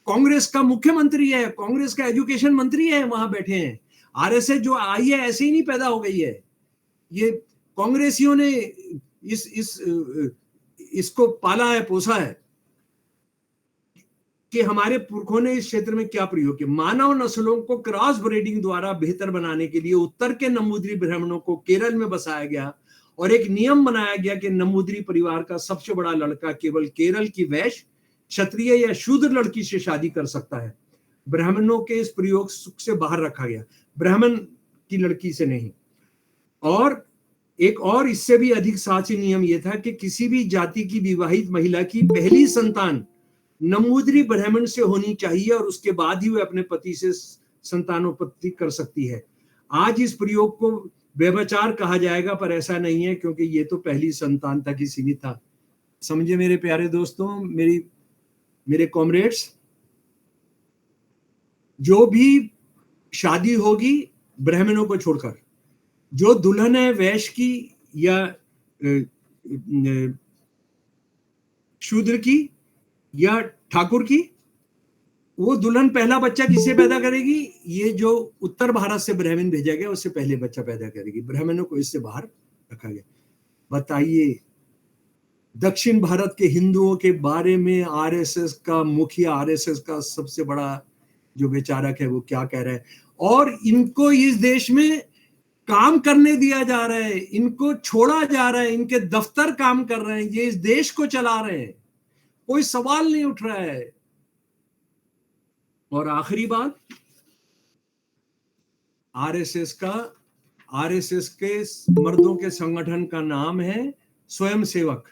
कांग्रेस का मुख्यमंत्री है, कांग्रेस का एजुकेशन मंत्री है, वहां बैठे हैं। आरएसएस जो आई है ऐसे ही नहीं पैदा हो गई है, ये कांग्रेसियों ने इसको पाला है, पोसा है कि हमारे पुरखों ने इस क्षेत्र में क्या प्रयोग किया। मानव नस्लों को क्रॉस ब्रीडिंग द्वारा बेहतर बनाने के लिए उत्तर के नमूद्री ब्राह्मणों को केरल में बसाया गया और एक नियम बनाया गया कि नमूद्री परिवार का सबसे बड़ा लड़का केवल केरल की वैश्य, क्षत्रिय या शूद्र लड़की से शादी कर सकता है। ब्राह्मणों के इस प्रयोग से बाहर रखा गया, ब्राह्मण की लड़की से नहीं। और एक और इससे भी अधिक साची नियम यह था कि किसी भी जाति की विवाहित महिला की पहली संतान नमूद्री ब्राह्मण से होनी चाहिए और उसके बाद ही वह अपने पति से संतानोत्पत्ति कर सकती है। आज इस प्रयोग को व्यभिचार कहा जाएगा, पर ऐसा नहीं है, क्योंकि ये तो पहली संतान तक ही सीमित था। समझे मेरे प्यारे दोस्तों, मेरे कॉमरेड्स, जो भी शादी होगी ब्राह्मणों को छोड़कर, जो दुल्हन है वैश्य की या शूद्र की या ठाकुर की, वो दुल्हन पहला बच्चा किससे पैदा करेगी? ये जो उत्तर भारत से ब्राह्मण भेजा गया उससे पहले बच्चा पैदा करेगी। ब्राह्मणों को इससे बाहर रखा गया। बताइए, दक्षिण भारत के हिंदुओं के बारे में आरएसएस का मुखिया, आरएसएस का सबसे बड़ा जो विचारक है, वो क्या कह रहा है? और इनको इस देश में काम करने दिया जा रहा है, इनको छोड़ा जा रहा है, इनके दफ्तर काम कर रहे हैं, ये इस देश को चला रहे हैं, कोई सवाल नहीं उठ रहा है। और आखिरी बात, आरएसएस के मर्दों के संगठन का नाम है स्वयंसेवक।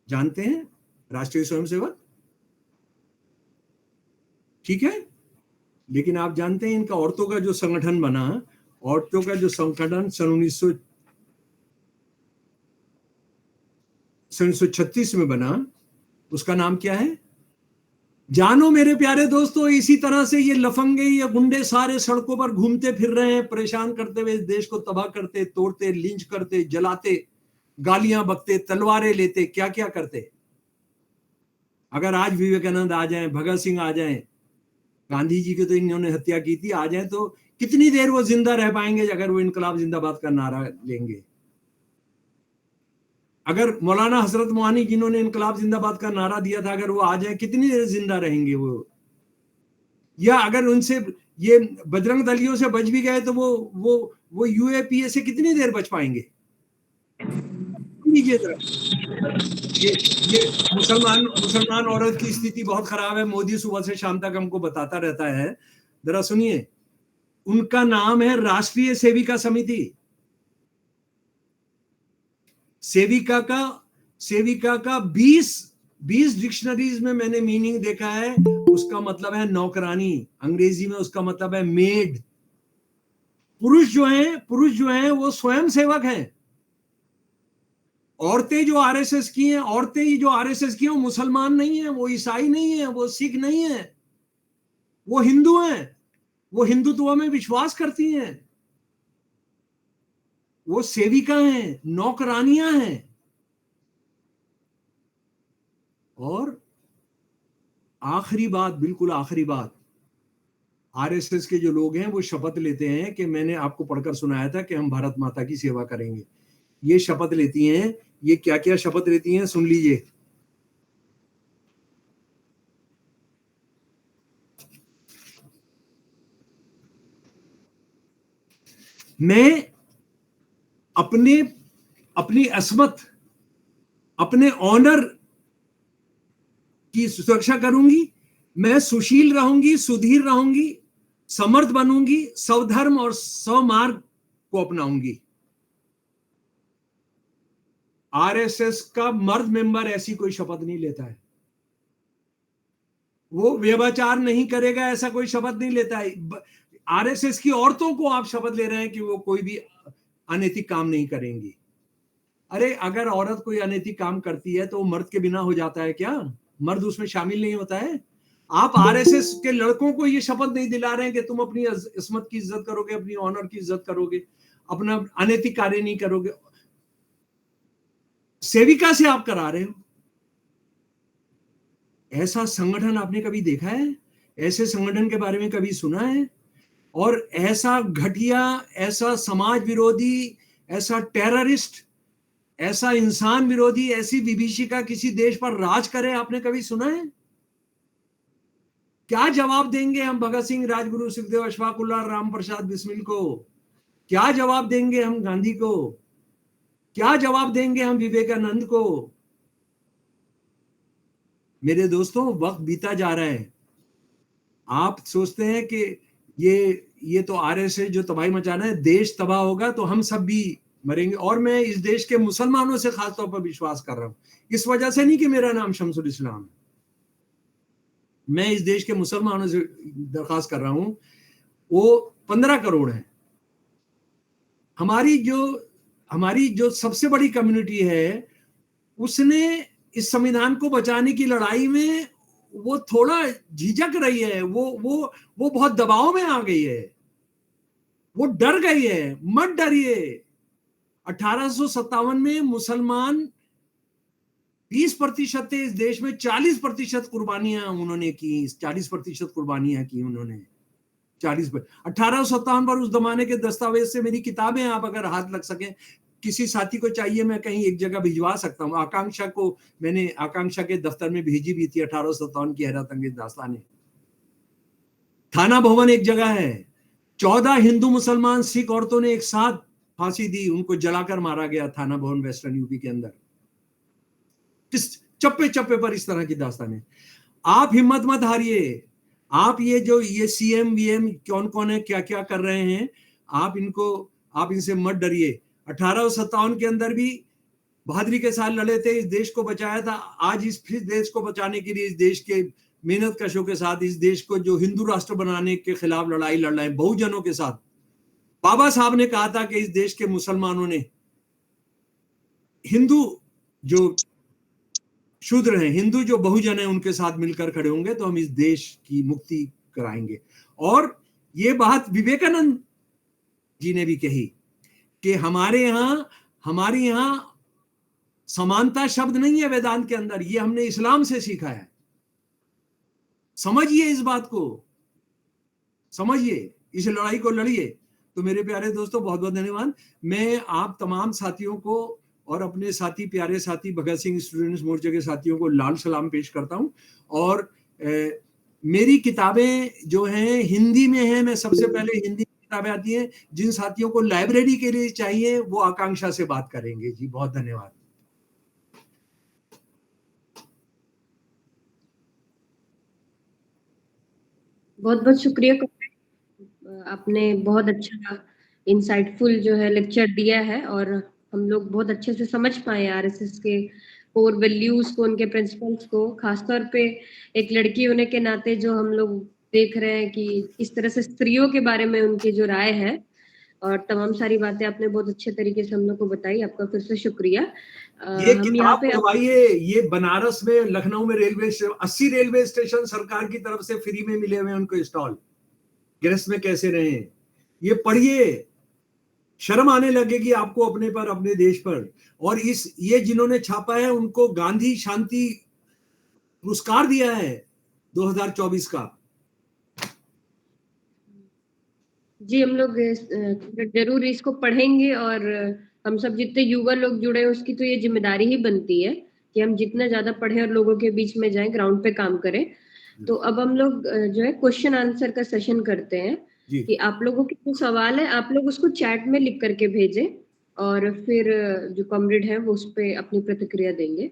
जानते हैं? राष्ट्रीय स्वयंसेवक, ठीक है। लेकिन आप जानते हैं इनका औरतों का जो संगठन बना, औरतों का जो संगठन सन 1936 में बना, उसका नाम क्या है? जानो मेरे प्यारे दोस्तों, इसी तरह से ये लफंगे या गुंडे सारे सड़कों पर घूमते फिर रहे हैं, परेशान करते हुए इस देश को तबाह करते, तोड़ते, लिंच करते, जलाते, गालियां बकते, तलवारें लेते, क्या क्या करते। अगर आज विवेकानंद आ जाएं, भगत सिंह आ जाएं, गांधी जी की तो इन्होंने हत्या की थी, आ जाएं तो कितनी देर वो जिंदा रह पाएंगे अगर वो इनकलाब जिंदाबाद का नारा लेंगे? अगर मौलाना हजरत मोहानी जिन्होंने इनकलाब जिंदाबाद का नारा दिया था, अगर वो आ जाए, कितनी देर जिंदा रहेंगे वो? या अगर उनसे ये बजरंग दलियों से बच भी गए तो वो यूएपीए से कितनी देर बच पाएंगे? ये मुसलमान औरत की स्थिति बहुत खराब है। मोदी सुबह से शाम तक हमको बताता रहता है। जरा सुनिए, उनका नाम है राष्ट्रीय सेविका समिति। सेविका का 20 डिक्शनरीज में मैंने मीनिंग देखा है। उसका मतलब है नौकरानी, अंग्रेजी में उसका मतलब है मेड। पुरुष जो हैं वो स्वयं सेवक हैं। औरतें जो आरएसएस की हैं, वो मुसलमान नहीं है, वो ईसाई नहीं है, वो सिख नहीं है, वो हिंदू हैं, वो हिंदुत्व में विश्वास करती हैं, वो सेविका हैं, नौकरानियां हैं। और आखिरी बात, बिल्कुल आखिरी बात, आरएसएस के जो लोग हैं वो शपथ लेते हैं कि मैंने आपको पढ़कर सुनाया था कि हम भारत माता की सेवा करेंगे। ये शपथ लेती हैं, ये क्या क्या शपथ लेती हैं सुन लीजिए। मैं अपनी असमत, अपने ऑनर की सुरक्षा करूंगी, मैं सुशील रहूंगी, सुधीर रहूंगी, समर्थ बनूंगी, स्वधर्म और स्वमार्ग को अपनाऊंगी। आरएसएस का मर्द मेंबर ऐसी कोई शपथ नहीं लेता है। वो व्यभिचार नहीं करेगा ऐसा कोई शपथ नहीं लेता है। आरएसएस की औरतों को आप शपथ ले रहे हैं कि वो कोई भी अनैतिक काम नहीं करेंगी। अरे अगर औरत कोई अनैतिक काम करती है तो वो मर्द के बिना हो जाता है क्या? मर्द उसमें शामिल नहीं होता है? आप आरएसएस के लड़कों को ये शपथ नहीं दिला रहे हैं कि तुम अपनी इस्मत की इज्जत करोगे, अपनी ऑनर की इज्जत करोगे, अपना अनैतिक कार्य नहीं करोगे। सेविका से आप करा रहे हो। ऐसा संगठन आपने कभी देखा है? ऐसे संगठन के बारे में कभी सुना है? और ऐसा घटिया, ऐसा समाज विरोधी, ऐसा टेररिस्ट, ऐसा इंसान विरोधी, ऐसी विभीषिका किसी देश पर राज करे आपने कभी सुना है? क्या जवाब देंगे हम भगत सिंह, राजगुरु, सुखदेव, अशफाक उल्लाह, राम प्रसाद बिस्मिल को? क्या जवाब देंगे हम गांधी को? क्या जवाब देंगे हम विवेकानंद को? मेरे दोस्तों, वक्त बीता जा रहा है। आप सोचते हैं कि ये तो आरएसएस जो तबाही मचाना है, देश तबाह होगा तो हम सब भी मरेंगे। और मैं इस देश के मुसलमानों से खासतौर पर विश्वास कर रहा हूं, इस वजह से नहीं कि मेरा नाम शमसुल इस्लाम है। मैं इस देश के मुसलमानों से दरखास्त कर रहा हूं, वो 15 करोड़ है। हमारी जो सबसे बड़ी कम्युनिटी है, उसने इस संविधान को बचाने की लड़ाई में वो थोड़ा झिझक रही है, वो बहुत दबाव में आ गई है, वो डर गई है। मत डरिए। 1857 में मुसलमान 20% थे इस देश में, 40% कुर्बानियां उन्होंने की, 40% कुर्बानियां की उन्होंने। 1857 पर उस जमाने के दस्तावेज से मेरी किताबें आप अगर हाथ लग सके, किसी साथी को चाहिए मैं कहीं एक जगह भिजवा सकता हूँ। आकांक्षा को मैंने आकांक्षा के दफ्तर में भेजी भी थी 1857 की हैरत अंगेज दास्तानें। थाना भवन एक जगह है, 14 हिंदू मुसलमान सिख औरतों ने एक साथ फांसी दी, उनको जलाकर मारा गया थाना भवन वेस्टर्न यूपी के अंदर। किस चप्पे चप्पे पर इस तरह की दास्तानें। आप हिम्मत मत हारिए, आप ये सीएम वीएम कौन कौन है, क्या क्या कर रहे हैं, आप इनसे मत डरिए। 1857 के अंदर भी बहादुरी के साथ लड़े थे, इस देश को बचाया था। आज इस फिर देश को बचाने के लिए, इस देश के मेहनत कशों के साथ, इस देश को जो हिंदू राष्ट्र बनाने के खिलाफ लड़ाई लड़ रहे हैं बहुजनों के साथ। बाबा साहब ने कहा था कि इस देश के मुसलमानों ने, हिंदू जो शूद्र हैं, हिंदू जो बहुजन है, उनके साथ मिलकर खड़े होंगे तो हम इस देश की मुक्ति कराएंगे। और ये बात विवेकानंद जी ने भी कही कि हमारे यहाँ समानता शब्द नहीं है वेदांत के अंदर, ये हमने इस्लाम से सीखा है। समझिए इस बात को, समझिए, इस लड़ाई को लड़िए। तो मेरे प्यारे दोस्तों, बहुत बहुत धन्यवाद। मैं आप तमाम साथियों को और अपने साथी, प्यारे साथी भगत सिंह स्टूडेंट्स मोर्चे के साथियों को लाल सलाम पेश करता हूं। और मेरी किताबें जो हैं हिंदी में हैं, मैं सबसे पहले हिंदी किताबें आती हैं। जिन साथियों को लाइब्रेरी के लिए चाहिए वो आकांक्षा से बात करेंगे जी। बहुत धन्यवाद। बहुत बहुत शुक्रिया, आपने बहुत अच्छा इंसाइटफुल जो है लेक्चर दिया है और हम लोग बहुत अच्छे से समझ पाए आरएसएस के कोर वैल्यूज को, उनके प्रिंसिपल्स को। खासतौर पे एक लड़की होने के नाते जो हम लोग देख रहे हैं कि इस तरह से स्त्रियों के बारे में उनकी जो राय है और तमाम सारी बातें आपने बहुत अच्छे तरीके से हम लोग को बताई। आपका फिर से शुक्रिया। ये हम किताब यहाँ पे पढ़वाइए। ये बनारस में, लखनऊ में 80 रेलवे स्टेशन सरकार की तरफ से फ्री में मिले हुए उनको स्टॉल। गृहस्थ में कैसे रहे, ये पढ़िए, शर्म आने लगेगी आपको अपने पर, अपने देश पर। और ये जिन्होंने छापा है उनको गांधी शांति पुरस्कार दिया है 2024 का। जी, हम लोग जरूर इसको पढ़ेंगे और हम सब जितने युवा लोग जुड़े हैं उसकी तो ये जिम्मेदारी ही बनती है कि हम जितना ज्यादा पढ़ें और लोगों के बीच में जाएं, ग्राउंड पे काम करें। तो अब हम लोग जो है क्वेश्चन आंसर का सेशन करते हैं कि आप लोगों के जो सवाल है आप लोग उसको चैट में लिख करके भेजें और फिर जो कॉमरेड है वो उस पर अपनी प्रतिक्रिया देंगे।